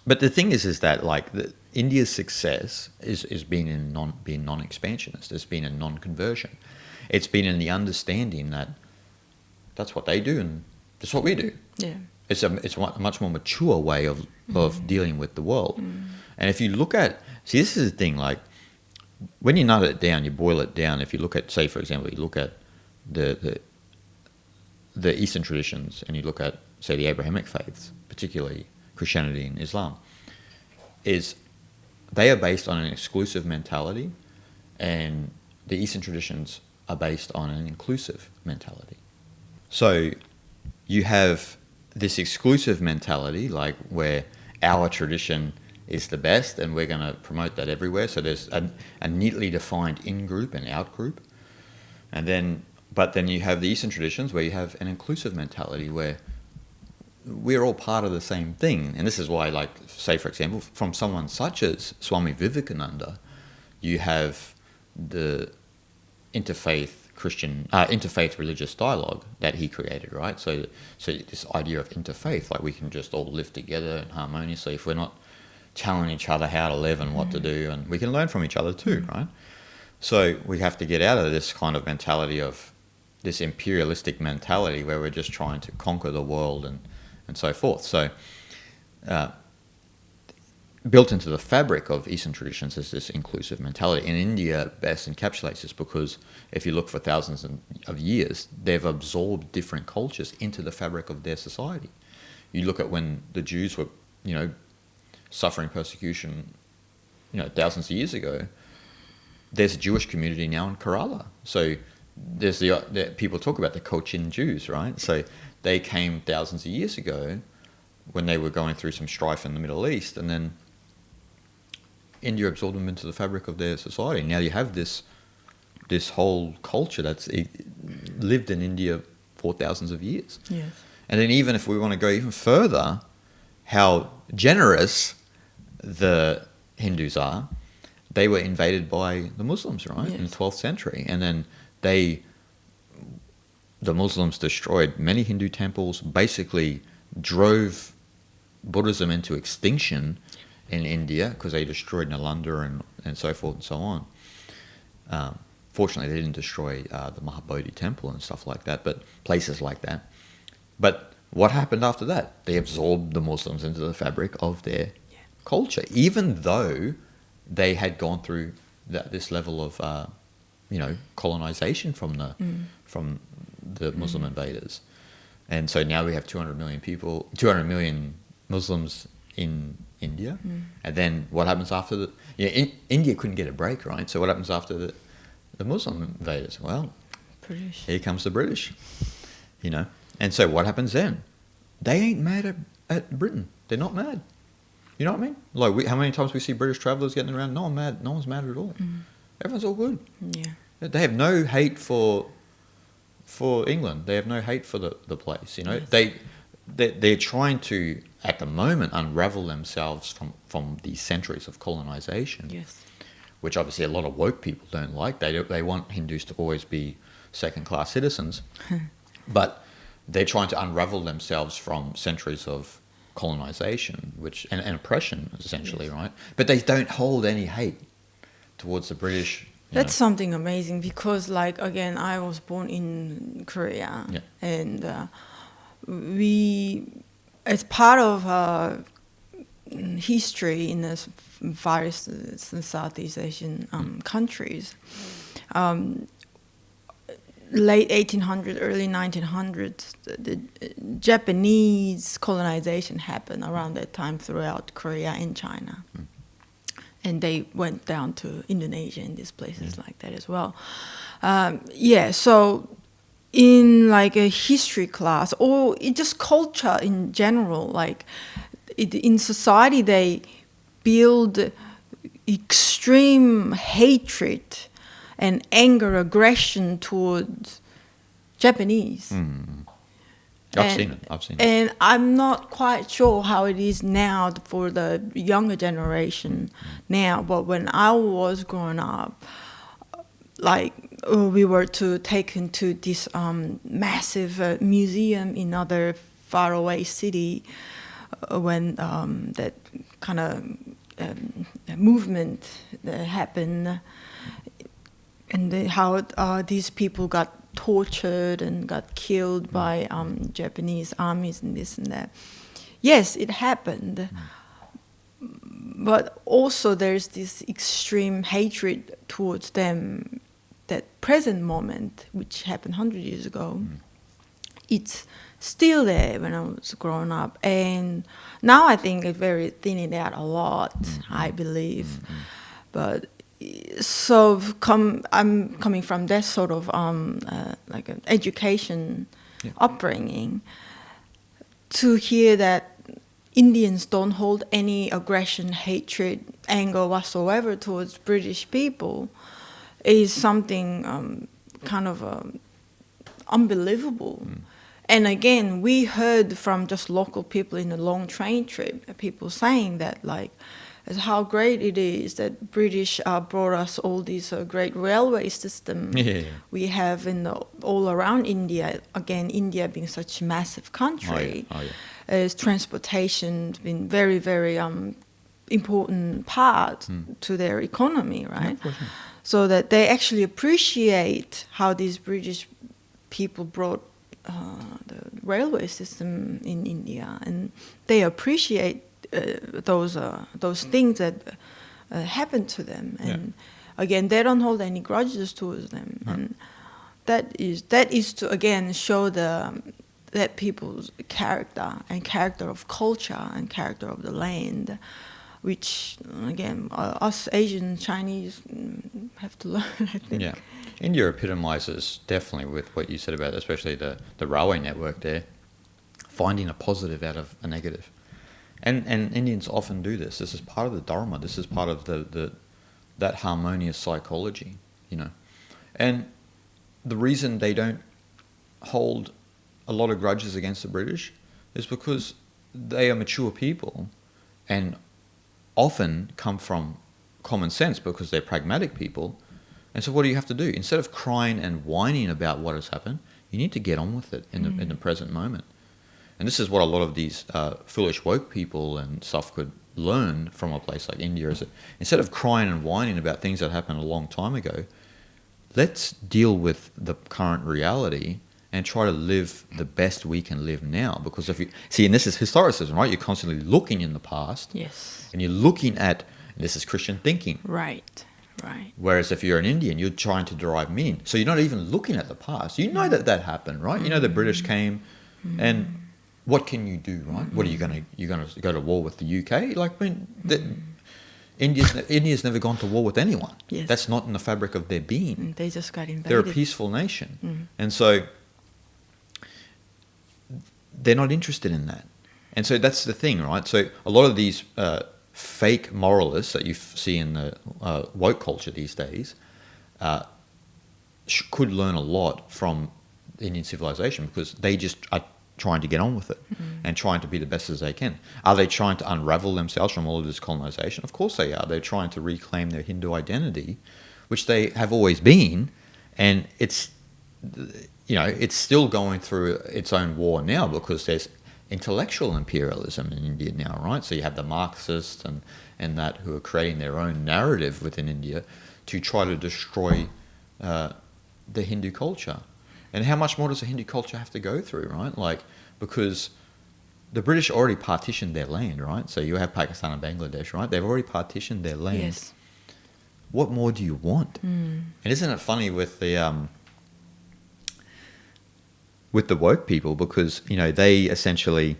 but the thing is that like India's success is being non-expansionist. It's been a non-conversion. It's been in the understanding that that's what they do and that's what we do. Yeah. It's a much more mature way of dealing with the world. And if you look at, this is the thing, like when you nut it down, you boil it down. If you look at, say, for example, you look at the Eastern traditions and you look at, say, the Abrahamic faiths, particularly Christianity and Islam, they are based on an exclusive mentality, and the Eastern traditions are based on an inclusive mentality. So you have this exclusive mentality, like where our tradition is the best and we're going to promote that everywhere. So there's a neatly defined in-group and out-group. But then you have the Eastern traditions where you have an inclusive mentality where we're all part of the same thing. And this is why, like, say, for example, from someone such as Swami Vivekananda, you have the interfaith religious dialogue that he created, right? So this idea of interfaith, like we can just all live together and harmoniously if we're not telling each other how to live and what to do, and we can learn from each other too, right? So we have to get out of this kind of mentality of this imperialistic mentality where we're just trying to conquer the world and so forth. So built into the fabric of Eastern traditions is this inclusive mentality. And India best encapsulates this because if you look for thousands of years, they've absorbed different cultures into the fabric of their society. You look at when the Jews were, suffering persecution, thousands of years ago, there's a Jewish community now in Kerala. So there's the people talk about the Cochin Jews, right? So they came thousands of years ago when they were going through some strife in the Middle East, and then India absorbed them into the fabric of their society. Now you have this whole culture that's lived in India for thousands of years. Yes. And then even if we want to go even further, how generous the Hindus are, they were invaded by the Muslims, right, in the 12th century. And then the Muslims destroyed many Hindu temples, basically drove Buddhism into extinction in India because they destroyed Nalanda and so forth and so on. Fortunately, they didn't destroy the Mahabodhi temple and stuff like that, but places like that. But what happened after that? They absorbed the Muslims into the fabric of their culture, even though they had gone through this level of, colonization from the Muslim invaders. And so now we have 200 million Muslims in India. And then what happens after India couldn't get a break, right? So what happens after the Muslim invaders? Well, British. Here comes the British, And so what happens then? They ain't mad at Britain. They're not mad. You know what I mean? Like, how many times we see British travellers getting around? No one's mad at all. Everyone's all good. Yeah. They have no hate for England. They have no hate for the place. Yes. They're trying to, at the moment, unravel themselves from these centuries of colonization. Yes. Which obviously a lot of woke people don't like. They want Hindus to always be second-class citizens, but they're trying to unravel themselves from centuries of colonization, and oppression, essentially, right? But they don't hold any hate towards the British. That's something amazing because, like, again, I was born in Korea, and we, as part of history in the various Southeast Asian countries, late 1800s, early 1900s, the Japanese colonization happened around that time throughout Korea and China. And they went down to Indonesia and these places like that as well. So in like a history class or just culture in general, like in society, they build extreme hatred and anger, aggression towards Japanese. I've seen it. And I'm not quite sure how it is now for the younger generation now, but when I was growing up, like we were taken to this massive museum in another faraway city when that kind of movement happened, and how these people got tortured and got killed by Japanese armies and this and that. Yes, it happened, but also there's this extreme hatred towards them. That present moment, which happened 100 years ago, it's still there when I was growing up, and now I think it's very thinning out a lot. I believe, but. So I'm coming from that sort of like an education upbringing to hear that Indians don't hold any aggression, hatred, anger whatsoever towards British people is something kind of unbelievable. And again, we heard from just local people in a long train trip, people saying that like, how great it is that British brought us all these great railway system we have all around India. Again, India being such a massive country, as transportation been very, very important part to their economy, right? So that they actually appreciate how these British people brought the railway system in India, and they appreciate those things that happened to them, and again, they don't hold any grudges towards them, and that is to again show that people's character and character of culture and character of the land, which again us Asian Chinese have to learn. I think. Yeah, India epitomizes definitely with what you said about, especially the railway network there, finding a positive out of a negative. And Indians often do this. This is part of the Dharma. This is part of that harmonious psychology, And the reason they don't hold a lot of grudges against the British is because they are mature people and often come from common sense because they're pragmatic people. And so what do you have to do? Instead of crying and whining about what has happened, you need to get on with it in the present moment. And this is what a lot of these foolish woke people and stuff could learn from a place like India. Is that instead of crying and whining about things that happened a long time ago, let's deal with the current reality and try to live the best we can live now. Because if you see, and this is historicism, right? You're constantly looking in the past, Yes. and you're looking at, and this is Christian thinking. Right. Whereas if you're an Indian, you're trying to derive meaning. So you're not even looking at the past. You know that happened, right? You know the British came, and what can you do, right? What are you going to go to war with the UK? Like, I mean, India's never gone to war with anyone. Yes. That's not in the fabric of their being. They just got invaded. They're a peaceful nation, and so they're not interested in that. And so that's the thing, right? So a lot of these fake moralists that you see in the woke culture these days could learn a lot from Indian civilization, because they just are trying to get on with it and trying to be the best as they can. Are they trying to unravel themselves from all of this colonization? Of course they are. They're trying to reclaim their Hindu identity, which they have always been, and it's still going through its own war now, because there's intellectual imperialism in India now, right? So you have the Marxists and that who are creating their own narrative within India to try to destroy the Hindu culture. And how much more does the Hindu culture have to go through, right? Like, because the British already partitioned their land, right? So you have Pakistan and Bangladesh, right? They've already partitioned their land. Yes. What more do you want? And isn't it funny with the woke people, because they essentially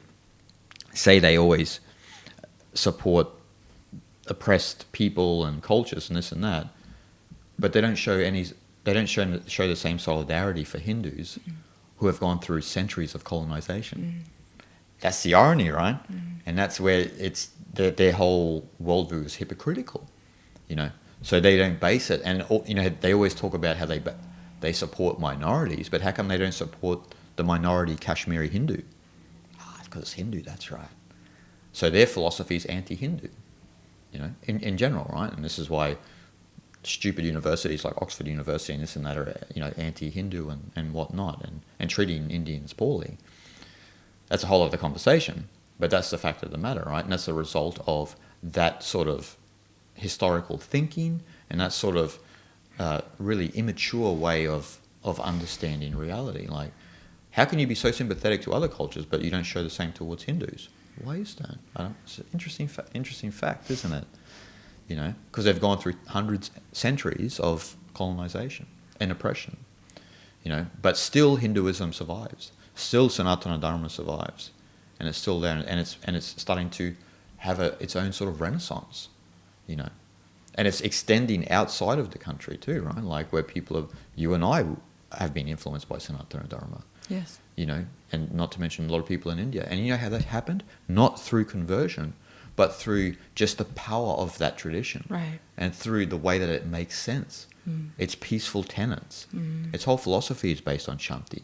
say they always support oppressed people and cultures and this and that, but they don't show the same solidarity for Hindus who have gone through centuries of colonization. That's the irony, right? And that's where it's their whole worldview is hypocritical, So they don't base it, and they always talk about how they support minorities, but how come they don't support the minority Kashmiri Hindu? Because it's Hindu, that's right. So their philosophy is anti-Hindu, in general, right? And this is why stupid universities like Oxford University and this and that are, anti-Hindu and whatnot, and treating Indians poorly. That's a whole other conversation, but that's the fact of the matter, right? And that's a result of that sort of historical thinking and that sort of really immature way of understanding reality. Like, how can you be so sympathetic to other cultures, but you don't show the same towards Hindus? Why is that? It's an interesting fact, isn't it? Because they've gone through centuries of colonization and oppression. But still Hinduism survives. Still Sanatana Dharma survives, and it's still there, and it's starting to have its own sort of renaissance. And it's extending outside of the country too, right? Like where you and I have been influenced by Sanatana Dharma. Yes. And not to mention a lot of people in India. And you know how that happened? Not through conversion, but through just the power of that tradition. Right. And through the way that it makes sense. Its peaceful tenets. Its whole philosophy is based on Shanti,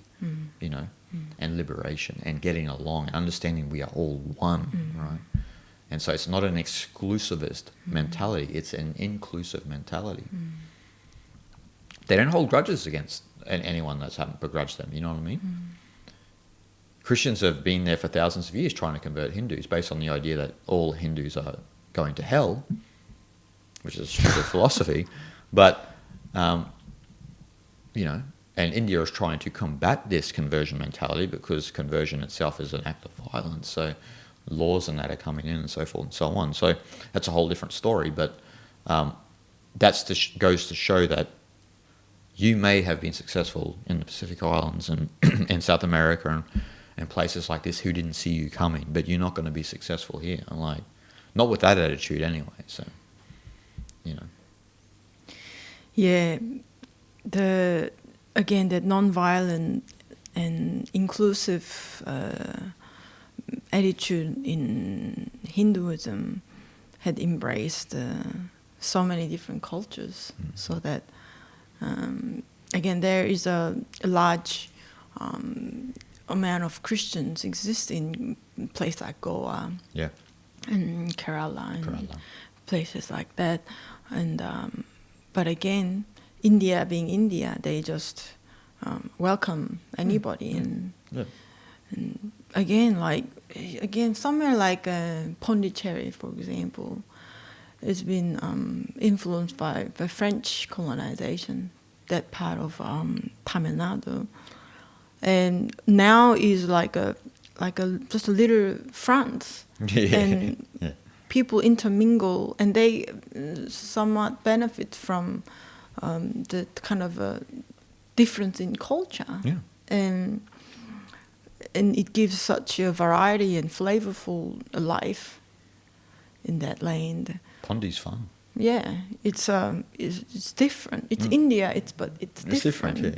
and liberation and getting along and understanding we are all one, right? And so it's not an exclusivist mentality, it's an inclusive mentality. They don't hold grudges against anyone that's haven't begrudged them, you know what I mean? Christians have been there for thousands of years trying to convert Hindus based on the idea that all Hindus are going to hell, which is a stupid philosophy. But, and India is trying to combat this conversion mentality, because conversion itself is an act of violence. So laws and that are coming in and so forth and so on. So that's a whole different story. But that goes to show that you may have been successful in the Pacific Islands and in South America and places like this who didn't see you coming, but you're not going to be successful here. Like, not with that attitude anyway. So, Yeah, the non-violent and inclusive attitude in Hinduism had embraced so many different cultures, so that again there is a large amount of Christians exist in places like Goa, and Kerala and places like that, and but again, India being India, they just welcome anybody, and again, somewhere like Pondicherry, for example, has been influenced by the French colonization, that part of Tamil Nadu. and now is like a just a little France, and people intermingle, and they somewhat benefit from the kind of difference in culture, and it gives such a variety and flavorful life in that land. Pondi's fun. Yeah, it's different. It's India. It's different. Yeah.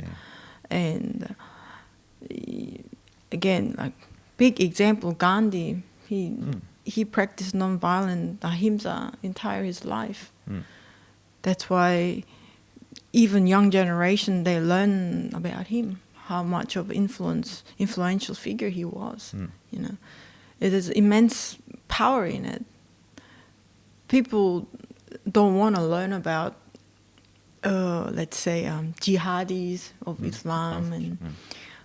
And again, like big example, Gandhi. He practiced non-violent ahimsa entire his life. That's why even young generation, they learn about him, how much of influential figure he was. You know, it is immense power in it. People don't want to learn about, let's say, jihadis of Islam and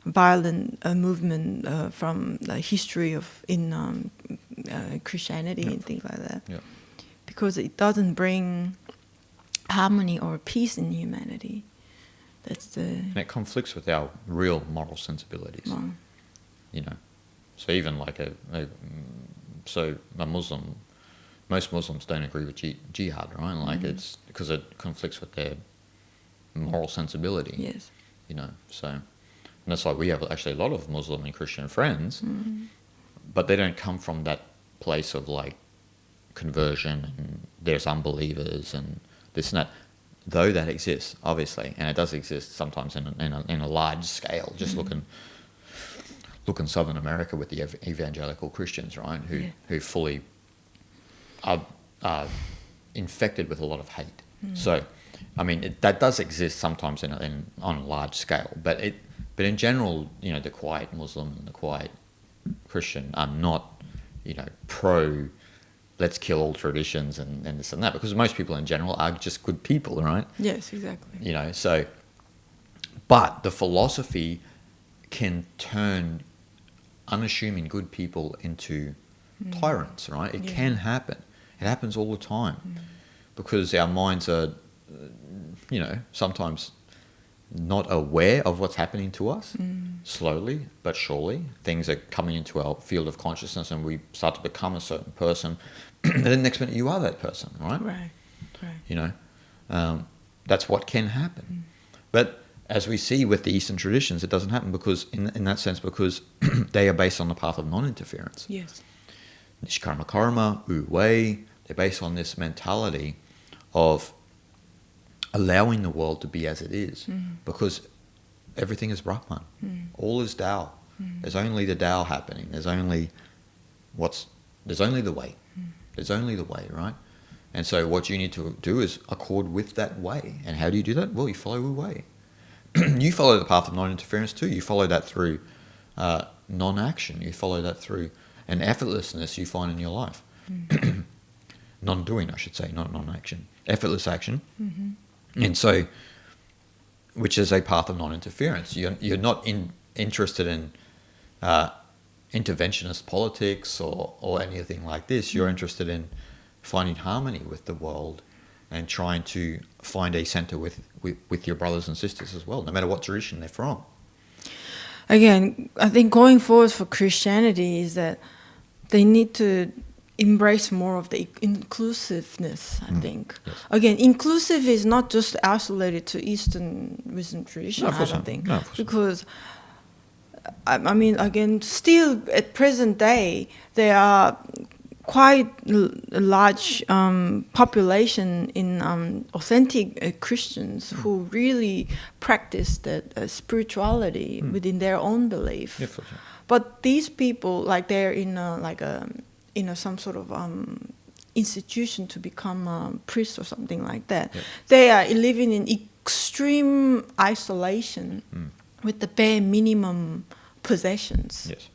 violent movement from the history of Christianity and things like that, because it doesn't bring harmony or peace in humanity. And it conflicts with our real moral sensibilities. Well, you know, so even like a Muslim, most Muslims don't agree with jihad, right? Like it's because it conflicts with their moral sensibility. Yes. You know, so, and that's why we have actually a lot of Muslim and Christian friends, but they don't come from that place of like conversion and there's unbelievers and this and that. Though that exists, obviously, and it does exist sometimes in a large scale. Just look in Southern America with the evangelical Christians, right? Who fully are infected with a lot of hate. So, I mean, that does exist sometimes on a large scale, but in general, you know, the quiet Muslim and the quiet Christian are not, you know, pro. Let's kill all traditions and this and that, because most people in general are just good people, right? Yes, exactly. You know, so, but the philosophy can turn unassuming good people into tyrants, right? It can happen. It happens all the time because our minds are, you know, sometimes not aware of what's happening to us. Slowly but surely, things are coming into our field of consciousness and we start to become a certain person. And then next minute you are that person, right? Right. You know, that's what can happen. But as we see with the Eastern traditions, it doesn't happen because, in that sense, because they are based on the path of non-interference. Yes. Nishkarma karma, Wu Wei, they're based on this mentality of allowing the world to be as it is, because everything is Brahman. All is Tao. There's only the Tao happening. There's only the way. There's only the way, right? And so what you need to do is accord with that way. And how do you do that? Well, you follow Wu Wei. You follow the path of non-interference too. You follow that through non-action. You follow that through an effortlessness you find in your life. Non-doing, I should say, not non-action. Effortless action. And so, which is a path of non-interference. You're not interested in interventionist politics or anything like this. You're interested in finding harmony with the world and trying to find a center with your brothers and sisters as well, no matter what tradition they're from. Again, I think going forward for Christianity is that they need to embrace more of the inclusiveness, I think. Yes. Again, inclusive is not just isolated to Eastern wisdom tradition, I don't think. No, because, I mean, again, still at present day, there are quite a large population in authentic Christians who really practice that spirituality within their own belief. Yeah, for sure. But these people, like they're in some sort of institution to become priests or something like that. Yeah. They are living in extreme isolation with the bare minimum possessions. Yes.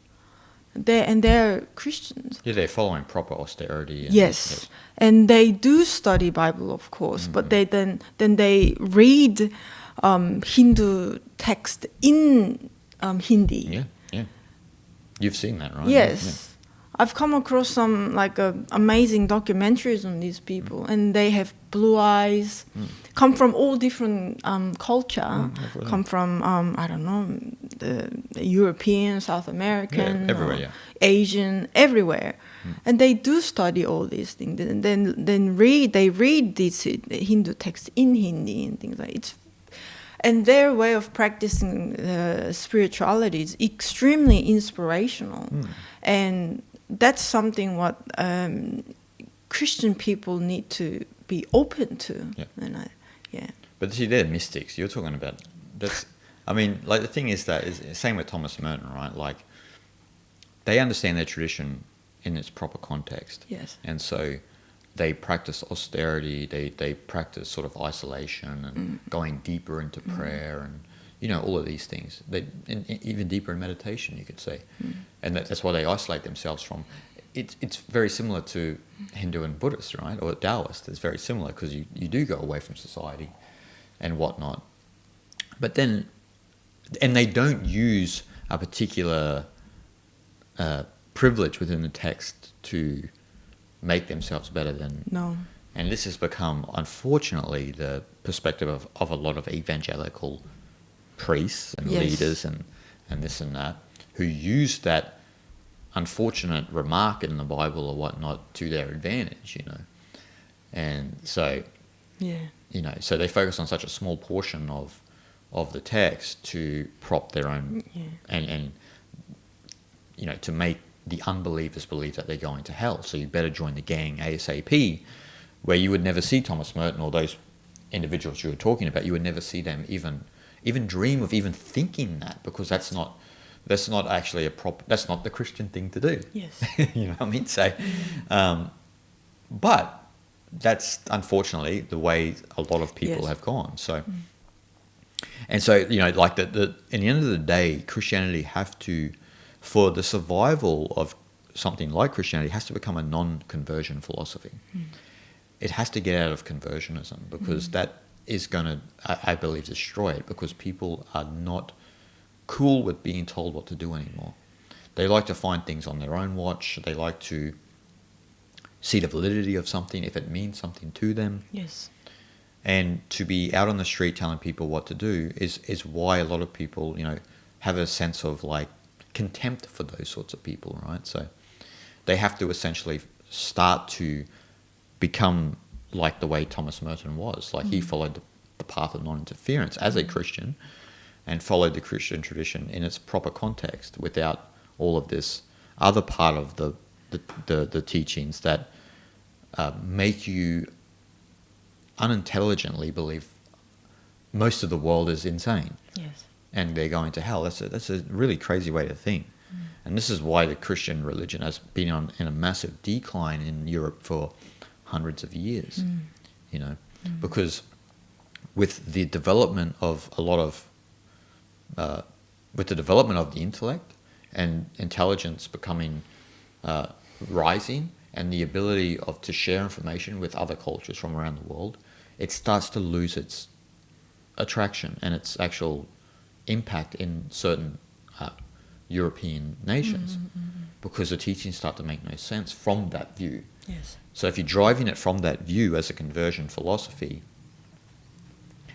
They're Christians. Yeah, they're following proper austerity. Yes. And they do study Bible, of course, but they then they read Hindu text in Hindi. Yeah. You've seen that, right? Yes. Yeah. I've come across some amazing documentaries on these people, and they have blue eyes, come from all different culture, come from I don't know, the European, South American, everywhere, or yeah. Asian, everywhere, and they do study all these things. And then they read these Hindu texts in Hindi and things like it's. And their way of practicing spirituality is extremely inspirational, and that's something what Christian people need to be open to. Yeah. And But see, they're mystics. You're talking about that's. I mean, like the thing is that is same with Thomas Merton, right? Like they understand their tradition in its proper context. Yes. And so they practice austerity. They practice sort of isolation and going deeper into prayer and all of these things. And even deeper in meditation, you could say. And that's why they isolate themselves from. It's very similar to Hindu and Buddhist, right? Or Taoist. It's very similar because you do go away from society and whatnot. But then, and they don't use a particular privilege within the text to make themselves better than. No. And this has become, unfortunately, the perspective of a lot of evangelical priests and leaders and this and that, who use that unfortunate remark in the Bible or whatnot to their advantage, And so, so they focus on such a small portion of the text to prop their own and to make the unbelievers believe that they're going to hell. So you better join the gang ASAP, where you would never see Thomas Merton or those individuals you were talking about. You would never see them even dream of even thinking that, because that's not actually that's not the Christian thing to do. Yes. You know what I mean? So, but that's unfortunately the way a lot of people have gone. So, and so like in the end of the day, Christianity for the survival of something like Christianity, has to become a non-conversion philosophy. It has to get out of conversionism, because that is going to, I believe, destroy it, because people are not cool with being told what to do anymore. They like to find things on their own watch. They like to see the validity of something if it means something to them. Yes. And to be out on the street telling people what to do is why a lot of people, have a sense of like contempt for those sorts of people, right? So they have to essentially start to become like the way Thomas Merton was. Like he followed the path of non-interference as a Christian, and followed the Christian tradition in its proper context, without all of this other part of the teachings that make you unintelligently believe most of the world is insane. Yes. And they're going to hell. That's a really crazy way to think. And this is why the Christian religion has been in a massive decline in Europe for hundreds of years, because with the development of with the development of the intellect and intelligence becoming rising, and the ability to share information with other cultures from around the world, it starts to lose its attraction and its actual impact in certain European nations, because the teachings start to make no sense from that view. Yes. So if you're driving it from that view as a conversion philosophy,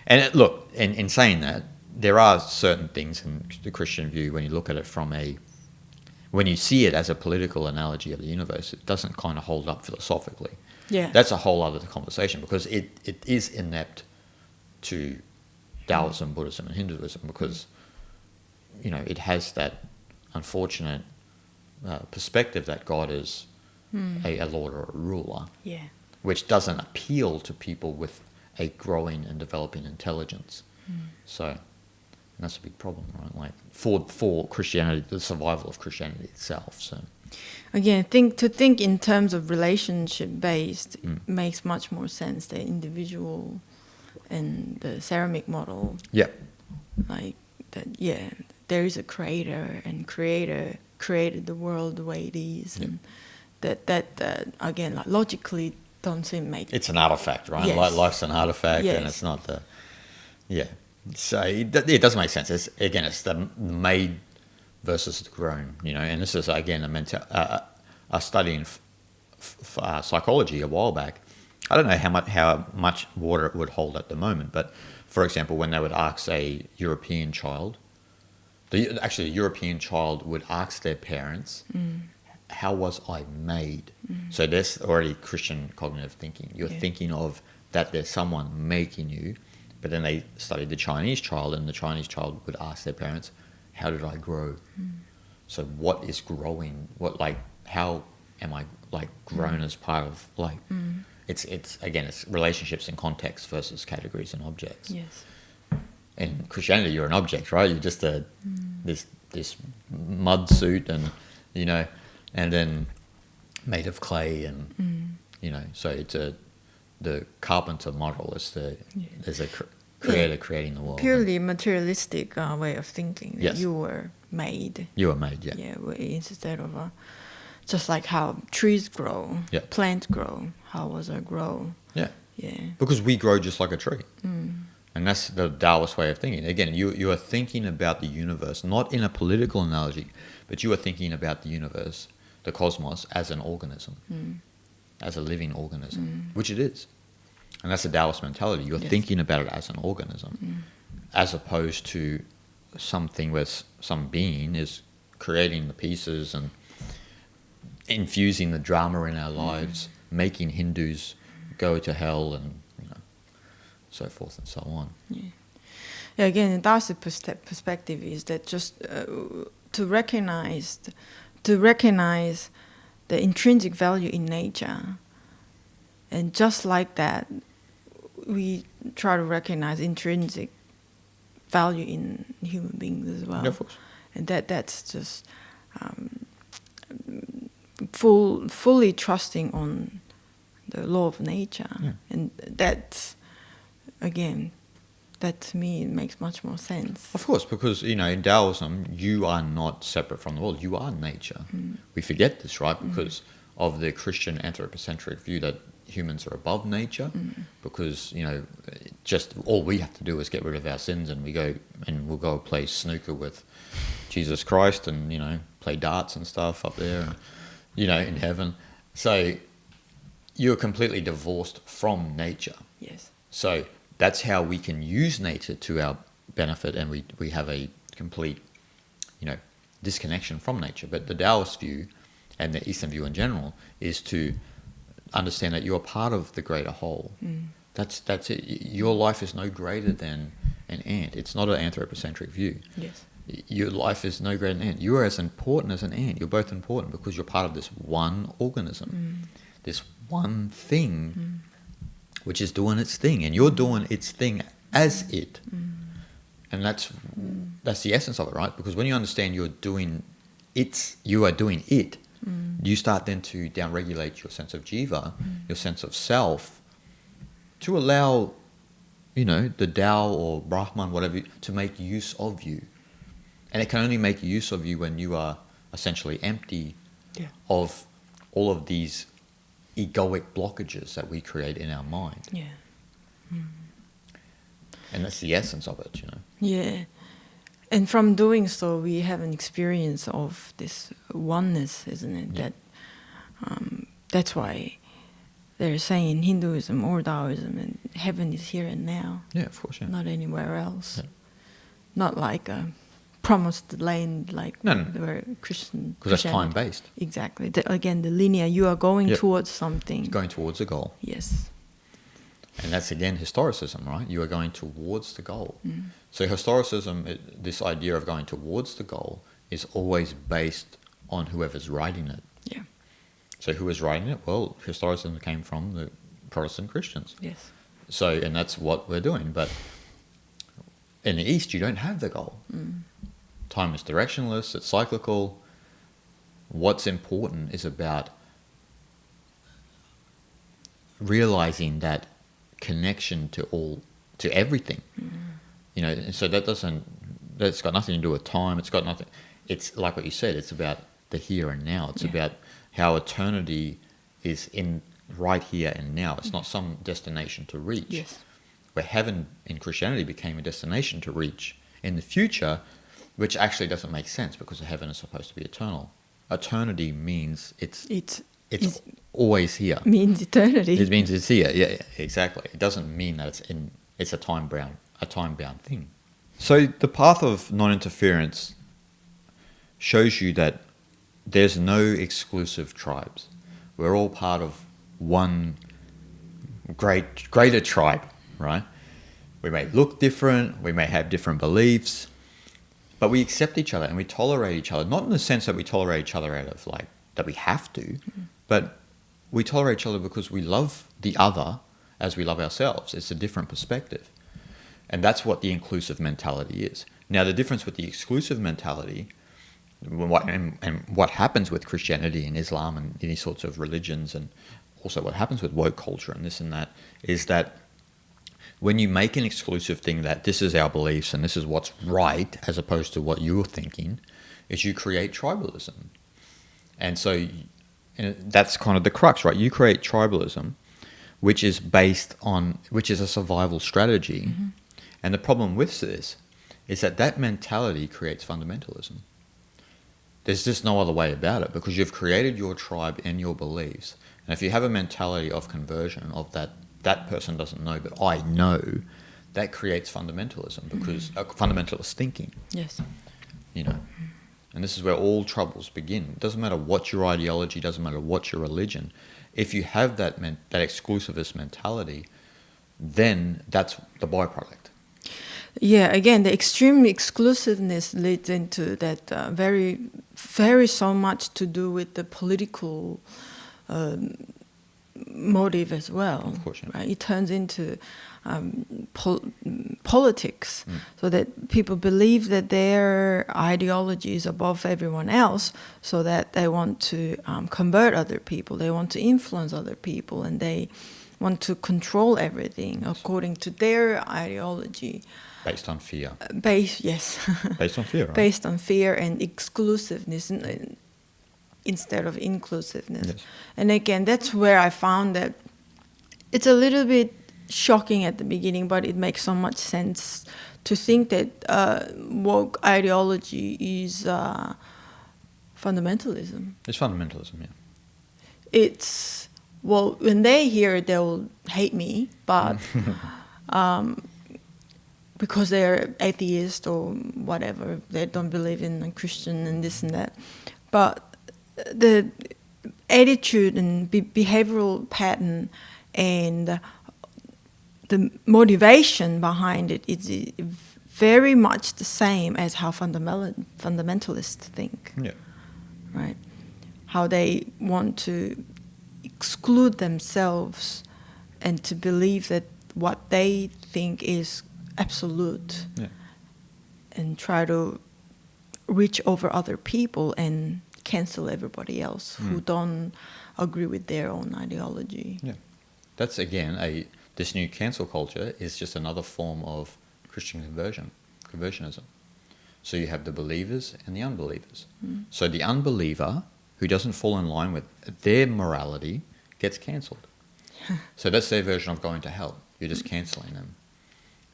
and look, in saying that, there are certain things in the Christian view, when you look at it when you see it as a political analogy of the universe, it doesn't kind of hold up philosophically. Yeah. That's a whole other conversation, because it is inept to Taoism, Buddhism, and Hinduism, because it has that unfortunate perspective that God is a lord or a ruler, which doesn't appeal to people with a growing and developing intelligence. So that's a big problem, right? Like for Christianity, the survival of Christianity itself. So again, think in terms of relationship based makes much more sense. The individual and the ceramic model. Yeah. Like that. Yeah, there is a creator, and creator created the world the way it is, and that again, like logically, don't seem make. It's an artifact, right? Yes. Life's an artifact, and it's not the. Yeah. So it doesn't make sense. It's the made versus the grown, and this is again a study in psychology a while back. I don't know how much water it would hold at the moment, but for example, when they would ask a European child Actually, the European child would ask their parents, how was I made? So there's already Christian cognitive thinking. You're thinking of that there's someone making you, but then they studied the Chinese child, and the Chinese child would ask their parents, how did I grow? So what is growing? How am I grown as part of it's relationships and context versus categories and objects. Yes. In Christianity, you're an object, right? You're just this mud suit, and and then made of clay, and so it's the carpenter model is there's a creator creating the world. Purely materialistic way of thinking. That Yes. You were made. You were made, yeah. Yeah, instead of just like how trees grow, Yeah. plants grow. How was I grow? Yeah. Yeah. Because we grow just like a tree. And that's the Taoist way of thinking. Again, you are thinking about the universe, not in a political analogy, but you are thinking about the universe, the cosmos, as an organism, as a living organism, which it is. And that's the Taoist mentality. You're thinking about it as an organism, as opposed to something where some being is creating the pieces and infusing the drama in our lives, making Hindus go to hell, and so forth and so on. Yeah. Again, the Taoist perspective is that just to recognize the intrinsic value in nature, and just like that, we try to recognize intrinsic value in human beings as well. Yeah, of course. And that's just fully trusting on the law of nature. Yeah. And that's, again, that to me makes much more sense. Of course, because in Taoism, you are not separate from the world. You are nature. We forget this, right? Because of the Christian anthropocentric view that humans are above nature. Because just all we have to do is get rid of our sins, and we'll go play snooker with Jesus Christ, and play darts and stuff up there, and, in heaven. So you're completely divorced from nature. Yes. So that's how we can use nature to our benefit, and we have a complete, disconnection from nature. But the Taoist view, and the Eastern view in general, is to understand that you're part of the greater whole. That's it. Your life is no greater than an ant. It's not an anthropocentric view. Yes. Your life is no greater than an ant. You are as important as an ant. You're both important because you're part of this one organism, this one thing, which is doing its thing, and you're doing its thing as it. And that's the essence of it, right? Because when you understand you are doing it, you start then to downregulate your sense of jiva, your sense of self, to allow, the Tao or Brahman, whatever, to make use of you. And it can only make use of you when you are essentially empty of all of these egoic blockages that we create in our mind. Yeah. And that's the essence of it, Yeah. And from doing so, we have an experience of this oneness, isn't it? Yeah. That's why they're saying in Hinduism or Taoism, and heaven is here and now. Yeah, of course, yeah. Not anywhere else. Yeah. Not like a promised land, like No. where Christian. Because that's Christianity- time-based. Exactly. Again, the linear. You are going towards something. It's going towards a goal. Yes. And that's, again, historicism, right? You are going towards the goal. So historicism, this idea of going towards the goal, is always based on whoever's writing it. Yeah. So who is writing it? Well, historicism came from the Protestant Christians. Yes. So, and that's what we're doing. But in the East, you don't have the goal. Time is directionless, it's cyclical. What's important is about realizing that connection to everything. And so that's got nothing to do with time. It's like what you said, it's about the here and now. It's about how eternity is in right here and now. It's not some destination to reach. Yes. Where heaven in Christianity became a destination to reach in the future, which actually doesn't make sense because heaven is supposed to be eternal. Eternity means it's always here. Means eternity. It means it's here. Yeah, exactly. It doesn't mean that it's a time bound thing. So the path of non-interference shows you that there's no exclusive tribes. We're all part of one greater tribe, right? We may look different, we may have different beliefs, but we accept each other and we tolerate each other. Not in the sense that we tolerate each other out of like, that we have to, but we tolerate each other because we love the other as we love ourselves. It's a different perspective. And that's what the inclusive mentality is. Now, the difference with the exclusive mentality, and what happens with Christianity and Islam and any sorts of religions, and also what happens with woke culture and this and that, is that when you make an exclusive thing that this is our beliefs and this is what's right as opposed to what you're thinking, is you create tribalism. And so that's kind of the crux, right? You create tribalism, which is a survival strategy. Mm-hmm. And the problem with this is that mentality creates fundamentalism. There's just no other way about it, because you've created your tribe and your beliefs. And if you have a mentality of conversion, of that person doesn't know, but I know, that creates fundamentalism, because fundamentalist thinking. Yes. You know, and this is where all troubles begin. It doesn't matter what your ideology, doesn't matter what your religion. If you have that exclusivist mentality, then that's the byproduct. Yeah, again, the extreme exclusiveness leads into that very so much to do with the political motive as well. Of course, yeah. Right? It turns into politics, so that people believe that their ideology is above everyone else, so that they want to convert other people, they want to influence other people, and they want to control everything according to their ideology. Based on fear. Based on fear, right? Based on fear and exclusiveness instead of inclusiveness. Yes. And again, that's where I found that it's a little bit shocking at the beginning, but it makes so much sense to think that woke ideology is fundamentalism. It's fundamentalism, yeah. It's, well, when they hear it, they'll hate me, but because they're atheist or whatever, they don't believe in a Christian and this and that. But the attitude and behavioral pattern and the motivation behind it is very much the same as how fundamentalists think. Yeah. Right? How they want to exclude themselves and to believe that what they think is absolute, yeah. and try to reach over other people and cancel everybody else who don't agree with their own ideology. Yeah. That's, again, this new cancel culture is just another form of Christian conversionism. So you have the believers and the unbelievers. So the unbeliever, who doesn't fall in line with their morality, gets cancelled. So that's their version of going to hell. You're just cancelling them.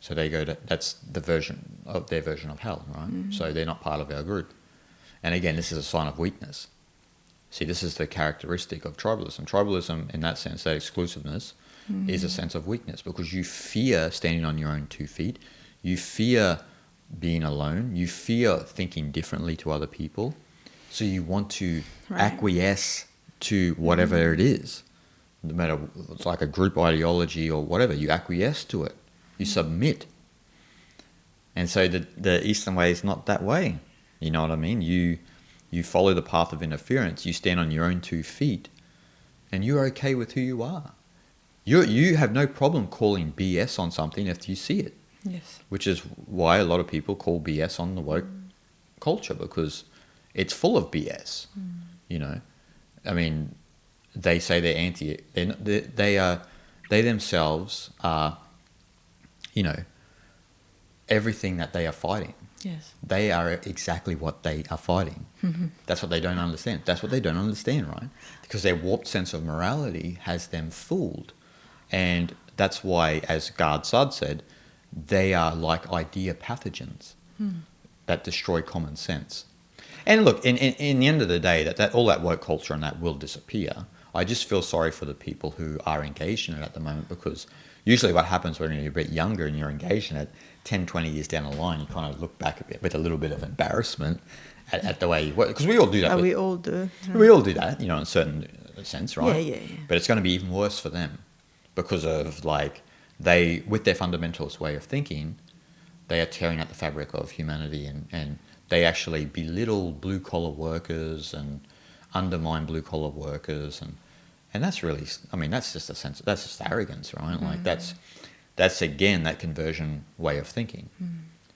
So they go to, that's their version of hell, right? So they're not part of our group. And again, this is a sign of weakness. See, this is the characteristic of tribalism. Tribalism, in that sense, that exclusiveness, is a sense of weakness, because you fear standing on your own 2 feet. You fear being alone. You fear thinking differently to other people. So you want to acquiesce to whatever it is. No matter, it's like a group ideology or whatever, you acquiesce to it. You submit. And so the Eastern way is not that way. You know what I mean? You follow the path of interference. You stand on your own 2 feet, and you're okay with who you are. You have no problem calling BS on something if you see it. Yes. Which is why a lot of people call BS on the woke culture, because it's full of BS. You know, I mean, they say they're anti. They themselves are, you know, everything that they are fighting. Yes. They are exactly what they are fighting. That's what they don't understand. That's what they don't understand, right? Because their warped sense of morality has them fooled. And that's why, as Gard Sud said, they are like idea pathogens that destroy common sense. And look, in the end of the day, that all that woke culture and that will disappear. I just feel sorry for the people who are engaged in it at the moment, because usually what happens when you're a bit younger and you're engaged in it, 10, 20 years down the line, you kind of look back a bit with a little bit of embarrassment at the way, because we all do that. We all do. We all do that, in a certain sense, right? Yeah. But it's going to be even worse for them because of they, with their fundamentalist way of thinking, they are tearing at the fabric of humanity, and they actually belittle blue collar workers and undermine blue collar workers, and that's really, that's just that's just arrogance, right? Like that's again that conversion way of thinking.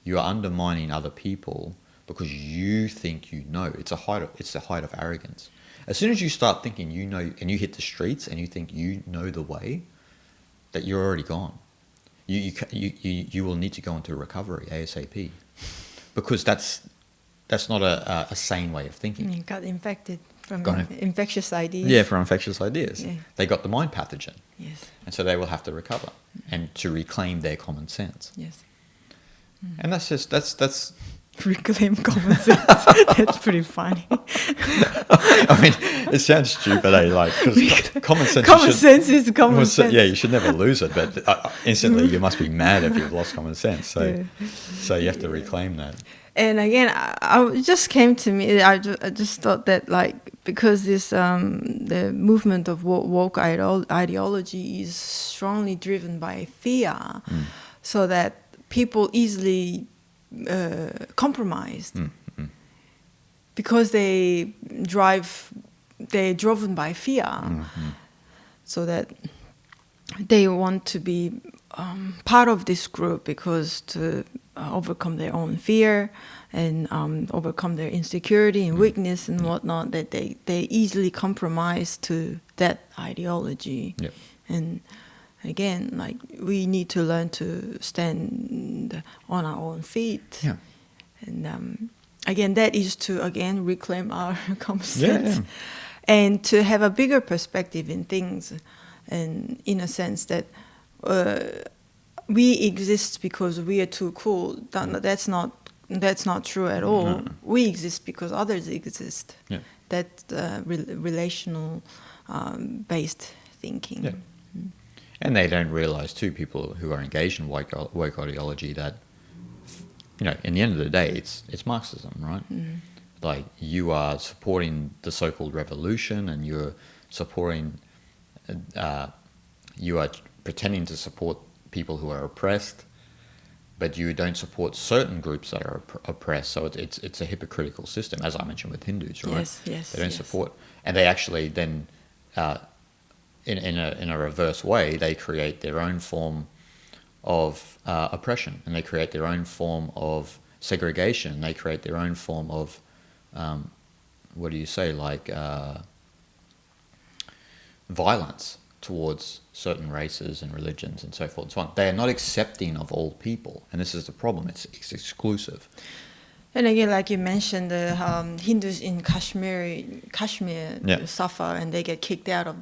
You are undermining other people because you think you know. It's the height of arrogance. As soon as you start thinking you know, and you hit the streets and you think you know the way, that you're already gone. You will need to go into recovery ASAP, because that's not a sane way of thinking. You got infected from Got infectious ideas. Yeah, from infectious ideas. Yeah. They got the mind pathogen. Yes. And so they will have to recover and to reclaim their common sense. Yes. And that's Reclaim common sense. That's pretty funny. it sounds stupid, because common sense. Common sense is common sense. Yeah, you should never lose it, but instantly you must be mad if you've lost common sense. So you have to reclaim that. And again, it just came to me. I just thought that because this the movement of woke ideology is strongly driven by fear, so that people easily compromised because they're driven by fear, so that they want to be part of this group because to overcome their own fear and overcome their insecurity and weakness and whatnot, that they easily compromise to that ideology. Yep. And again, we need to learn to stand on our own feet. Yeah. And again, that is to reclaim our common sense, Yeah. and to have a bigger perspective in things, and in a sense that we exist because we are too cool. That's not true at all. No. We exist because others exist. Yeah. That's relational based thinking. Yeah. And they don't realize too, people who are engaged in woke ideology, that in the end of the day, it's Marxism, right? Like, you are supporting the so-called revolution, and you're supporting, you are pretending to support people who are oppressed, but you don't support certain groups that are oppressed. So it's a hypocritical system, as I mentioned with Hindus, right? Yes. They don't support, and they actually then, in a reverse way, they create their own form of oppression, and they create their own form of segregation, and they create their own form of violence towards certain races and religions and so forth and so on. They are not accepting of all people, and this is the problem. It's exclusive. And again, like you mentioned, the Hindus in Kashmir suffer, and they get kicked out of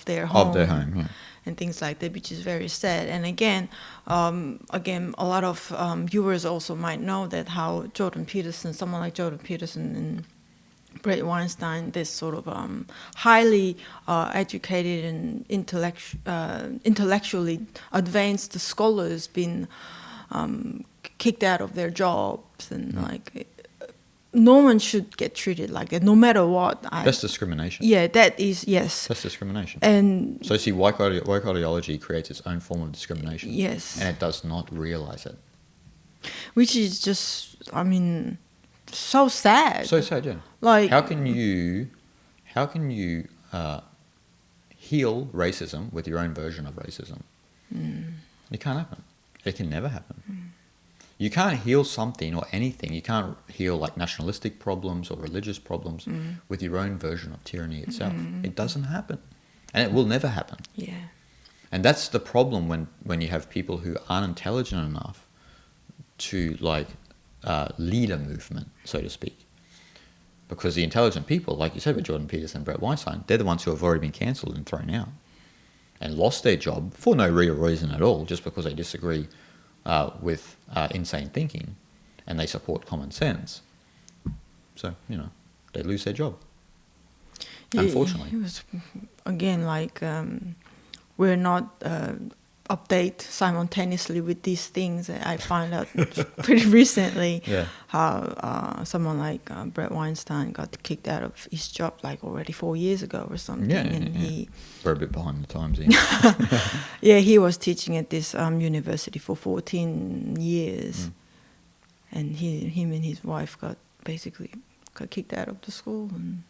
their home. And things like that, which is very sad. And again, a lot of viewers also might know that how someone like Jordan Peterson and Brett Weinstein, this sort of highly educated and intellectually advanced scholars, been kicked out of their jobs, and no one should get treated like that, no matter what. That's discrimination. Yeah, that is, yes. That's discrimination. And so, see, woke ideology creates its own form of discrimination. Yes. And it does not realize it. Which is just, so sad. So sad, yeah. Like, how can you heal racism with your own version of racism? It can't happen. It can never happen. You can't heal something or anything. You can't heal nationalistic problems or religious problems with your own version of tyranny itself. It doesn't happen, and it will never happen. Yeah. And that's the problem when you have people who aren't intelligent enough to lead a movement, so to speak. Because the intelligent people, like you said with Jordan Peterson and Brett Weinstein, they're the ones who have already been cancelled and thrown out and lost their job for no real reason at all, just because they disagree with insane thinking, and they support common sense. So, they lose their job. Unfortunately. It was, again, we're not update simultaneously with these things. I found out pretty recently how someone like Brett Weinstein got kicked out of his job like already 4 years ago or something. We're a bit behind the times. Yeah, he was teaching at this university for 14 years, and him and his wife got kicked out of the school, and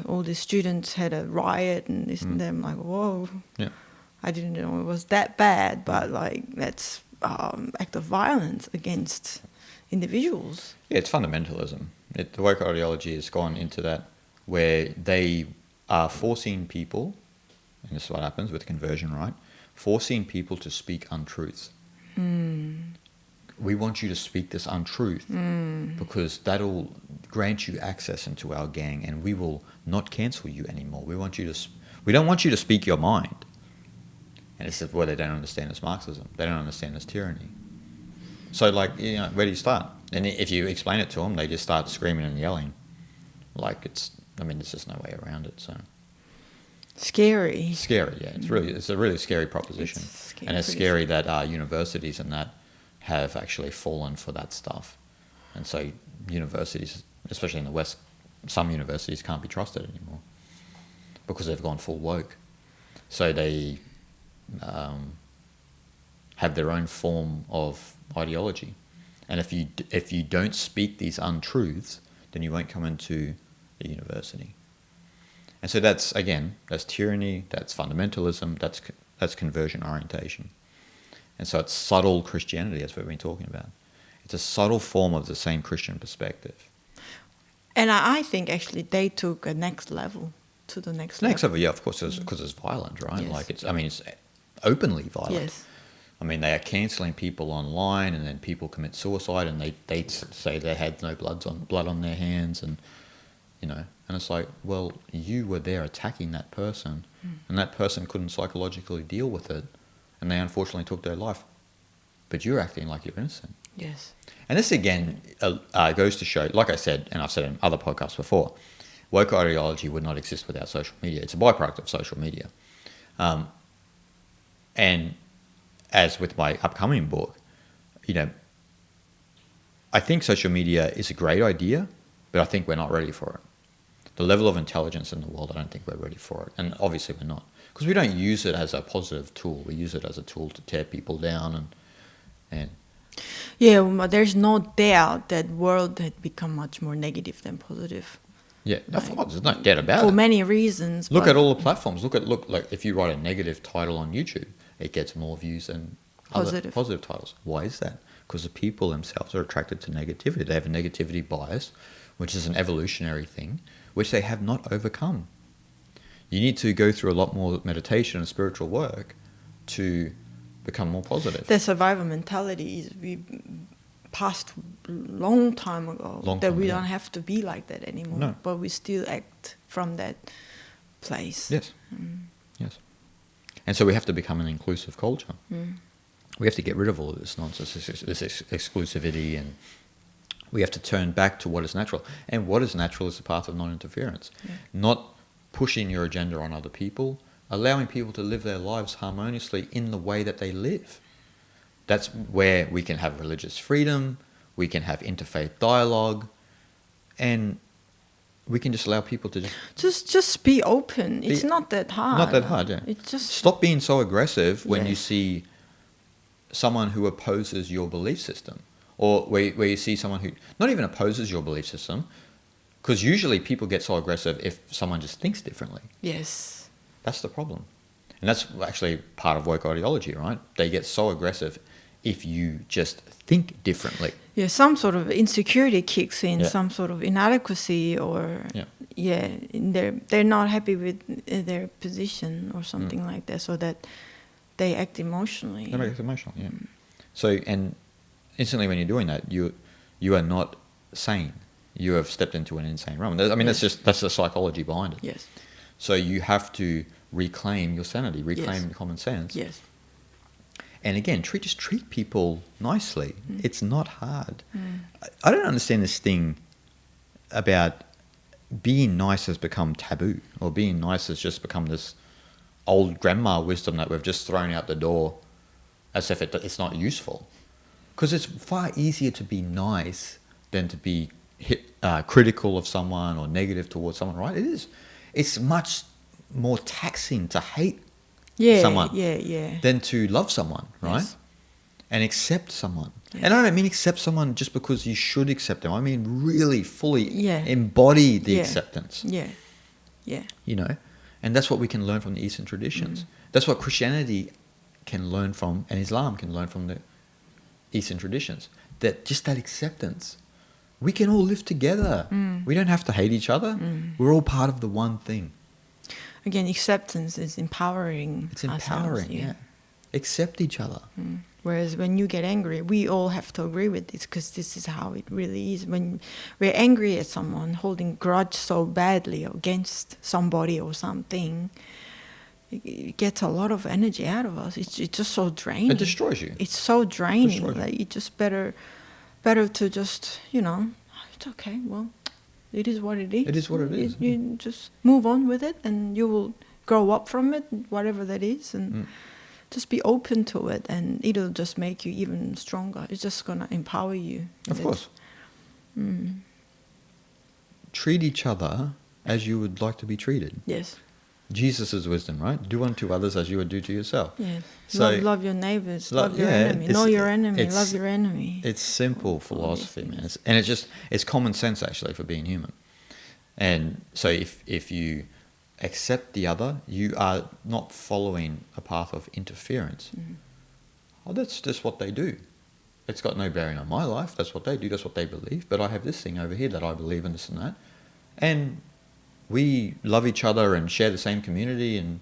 all the students had a riot and this and that. I'm like, whoa. Yeah. I didn't know it was that bad, but like that's act of violence against individuals. Yeah, it's fundamentalism. The woke ideology has gone into that, where they are forcing people, and this is what happens with conversion, right? Forcing people to speak untruths. We want you to speak this untruth because that'll grant you access into our gang, and we will not cancel you anymore. We don't want you to speak your mind. And this is what they don't understand as Marxism. They don't understand as tyranny. So, like, where do you start? And if you explain it to them, they just start screaming and yelling. Like, there's just no way around it. So scary. Scary, yeah. It's a really scary proposition. And it's scary that universities and that have actually fallen for that stuff. And so universities, especially in the West, some universities can't be trusted anymore because they've gone full woke. So they have their own form of ideology, and if you don't speak these untruths, then you won't come into the university. And so that's tyranny, that's fundamentalism, that's conversion orientation. And so it's subtle Christianity, as we've been talking about. It's a subtle form of the same Christian perspective. And I think actually they took a next level to the next level. Yeah, of course, because it's violent, right? Yes. Like it's openly violent. Yes. They are cancelling people online, and then people commit suicide, and they say they had no blood on their hands, and and it's like, well, you were there attacking that person, and that person couldn't psychologically deal with it, and they unfortunately took their life, but you're acting like you're innocent. Yes. And this again goes to show, like I said, and I've said in other podcasts before, woke ideology would not exist without social media. It's a byproduct of social media. And as with my upcoming book, I think social media is a great idea, but I think we're not ready for it. The level of intelligence in the world, I don't think we're ready for it. And obviously we're not. Because we don't use it as a positive tool. We use it as a tool to tear people down and yeah, well, there's no doubt that world had become much more negative than positive. Yeah, of course, there's no doubt about it. For many reasons. Look at all the platforms. Look, like if you write a negative title on YouTube, it gets more views than other positive titles. Why is that? Because the people themselves are attracted to negativity. They have a negativity bias, which is an evolutionary thing, which they have not overcome. You need to go through a lot more meditation and spiritual work to become more positive. The survival mentality is we passed long time ago. We don't have to be like that anymore. No. But we still act from that place. Yes. Yes. And so we have to become an inclusive culture. We have to get rid of all of this nonsense, this exclusivity, and we have to turn back to what is natural. And what is natural is the path of non-interference. Yeah. Not pushing your agenda on other people, allowing people to live their lives harmoniously in the way that they live. That's where we can have religious freedom, we can have interfaith dialogue, and we can just allow people to just be open. It's not that hard. Not that hard, yeah. It's just stop being so aggressive when you see someone who opposes your belief system, or where you see someone who not even opposes your belief system, because usually people get so aggressive if someone just thinks differently. Yes. That's the problem. And that's actually part of woke ideology, right? They get so aggressive if you just think differently. Yeah, some sort of insecurity kicks in, some sort of inadequacy, or they're not happy with their position or something like that, so that they act emotionally. They act emotional, yeah. So, and instantly when you're doing that, you are not sane. You have stepped into an insane realm. I mean, that's the psychology behind it. Yes. So you have to reclaim your sanity, reclaim common sense. Yes. And again, just treat people nicely. It's not hard. I don't understand this thing about being nice has become taboo, or being nice has just become this old grandma wisdom that we've just thrown out the door as if it's not useful. Because it's far easier to be nice than to be critical of someone or negative towards someone, right? It is. It's much more taxing to hate someone than to love someone, right? Yes. And accept someone. Yes. And I don't mean accept someone just because you should accept them. I mean really fully Yeah. embody the Yeah. acceptance. Yeah. Yeah. You know? And that's what we can learn from the Eastern traditions. That's what Christianity can learn from, and Islam can learn from the Eastern traditions. That acceptance. We can all live together. We don't have to hate each other. We're all part of the one thing. Again, acceptance is empowering. It's empowering, ourselves, yeah. Accept each other. Whereas when you get angry, we all have to agree with this because this is how it really is. When we're angry at someone, holding grudge so badly against somebody or something, it gets a lot of energy out of us. It's just so draining. It destroys you. It's so draining. Destroys you. Like, it's just better to just, it's okay. Well, it is what it is. It is what it is. You just move on with it, and you will grow up from it, whatever that is, and just be open to it, and it'll just make you even stronger. It's just gonna empower you. Of course. Treat each other as you would like to be treated. Yes. Jesus' wisdom, right? Do unto others as you would do to yourself. Yeah. So, love your neighbors. Love your yeah, enemy. Know your enemy. it's- Love your enemy. It's simple philosophy, man. It's common sense, actually, for being human. And so if you accept the other, you are not following a path of interference. Oh, that's just what they do. It's got no bearing on my life. That's what they do. That's what they believe. But I have this thing over here that I believe in, this and that. And we love each other and share the same community, and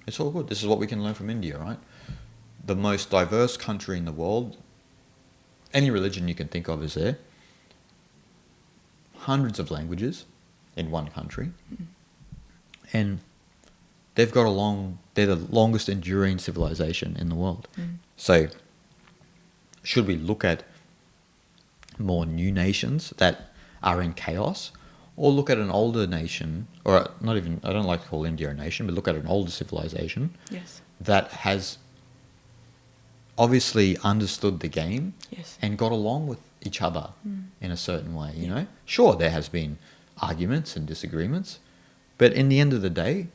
it's all good. This is what we can learn from India, right? The most diverse country in the world. Any religion you can think of is there. Hundreds of languages in one country. And they're the longest enduring civilization in the world. So should we look at more new nations that are in chaos, or look at an older nation, or not even, I don't like to call India a nation, but look at an older civilization Yes. that has obviously understood the game Yes. and got along with each other in a certain way, you know? Sure, there has been arguments and disagreements, but in the end of the day,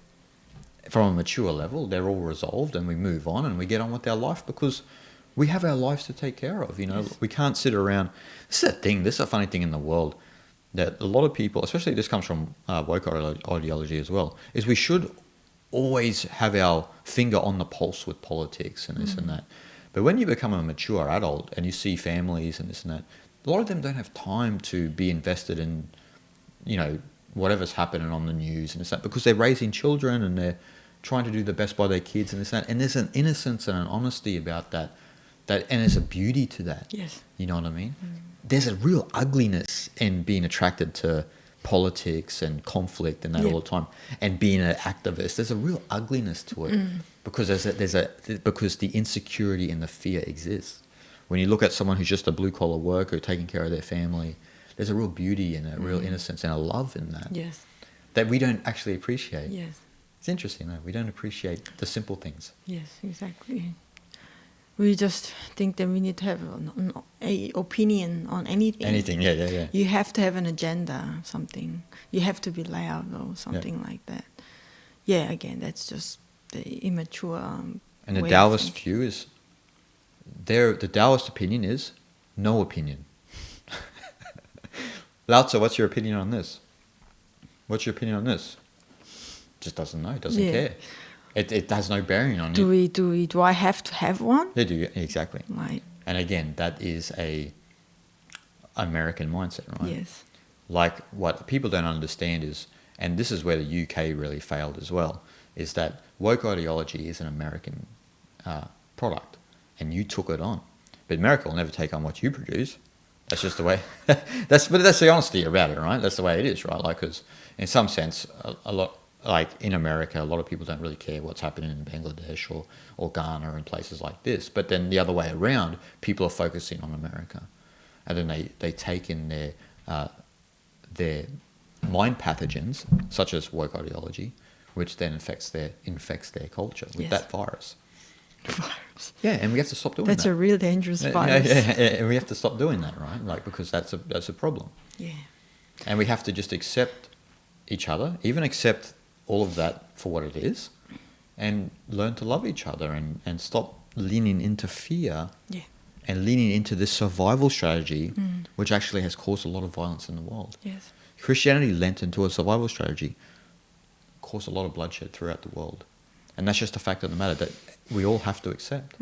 from a mature level, they're all resolved, and we move on and we get on with our life because we have our lives to take care of, you know? Yes. We can't sit around. This is a funny thing in the world, that a lot of people, especially this comes from woke ideology as well, is we should always have our finger on the pulse with politics and this and that. But when you become a mature adult and you see families and this and that, a lot of them don't have time to be invested in, whatever's happening on the news and this and that, because they're raising children and they're trying to do the best by their kids and this and that. And there's an innocence and an honesty about that, and there's a beauty to that. Yes. You know what I mean? There's a real ugliness in being attracted to politics and conflict and that all the time, and being an activist. There's a real ugliness to it because because the insecurity and the fear exists. When you look at someone who's just a blue collar worker taking care of their family, there's a real beauty and a real innocence and a love in that Yes. that we don't actually appreciate. Yes. It's interesting, though. We don't appreciate the simple things. Yes, exactly. We just think that we need to have an opinion on anything. Anything, yeah. You have to have an agenda, something. You have to be loud or something like that. Yeah, again, that's just the immature And the way of Taoist thinking. view is, the Taoist opinion is no opinion. Lao Tzu, what's your opinion on this? What's your opinion on this? Just doesn't know, doesn't Yeah. care. It has no bearing on Do it. do I have to have one? They do, exactly. Like, And again, that is a American mindset, right? yes. Like, what people don't understand is, and this is where the UK really failed as well, is that woke ideology is an American product, and you took it on. But America will never take on what you produce. That's just the way. That's the honesty about it, right? That's the way it is, right? Like, because in some sense, a lot, like in America, a lot of people don't really care what's happening in Bangladesh or Ghana and places like this. But then the other way around, people are focusing on America, and then they take in their mind pathogens, such as woke ideology, which then infects their culture with Yes. that virus. Virus. Yeah, and we have to stop doing That's that. a real dangerous Yeah, virus. and we have to stop doing that, right? Like, because that's a problem. Yeah. And we have to just accept each other, even accept all of that for what it is, and learn to love each other and stop leaning into fear Yeah. and leaning into this survival strategy, which actually has caused a lot of violence in the world. Yes. Christianity lent into a survival strategy, caused a lot of bloodshed throughout the world. And that's just a fact of the matter that we all have to accept.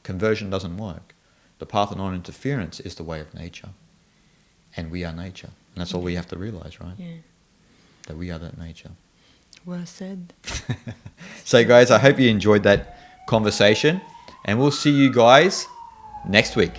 Conversion doesn't work. The path of non-interference is the way of nature. And we are nature. And that's all we have to realize, right? Yeah. That we are that nature. Well said. So guys, I hope you enjoyed that conversation. And we'll see you guys next week.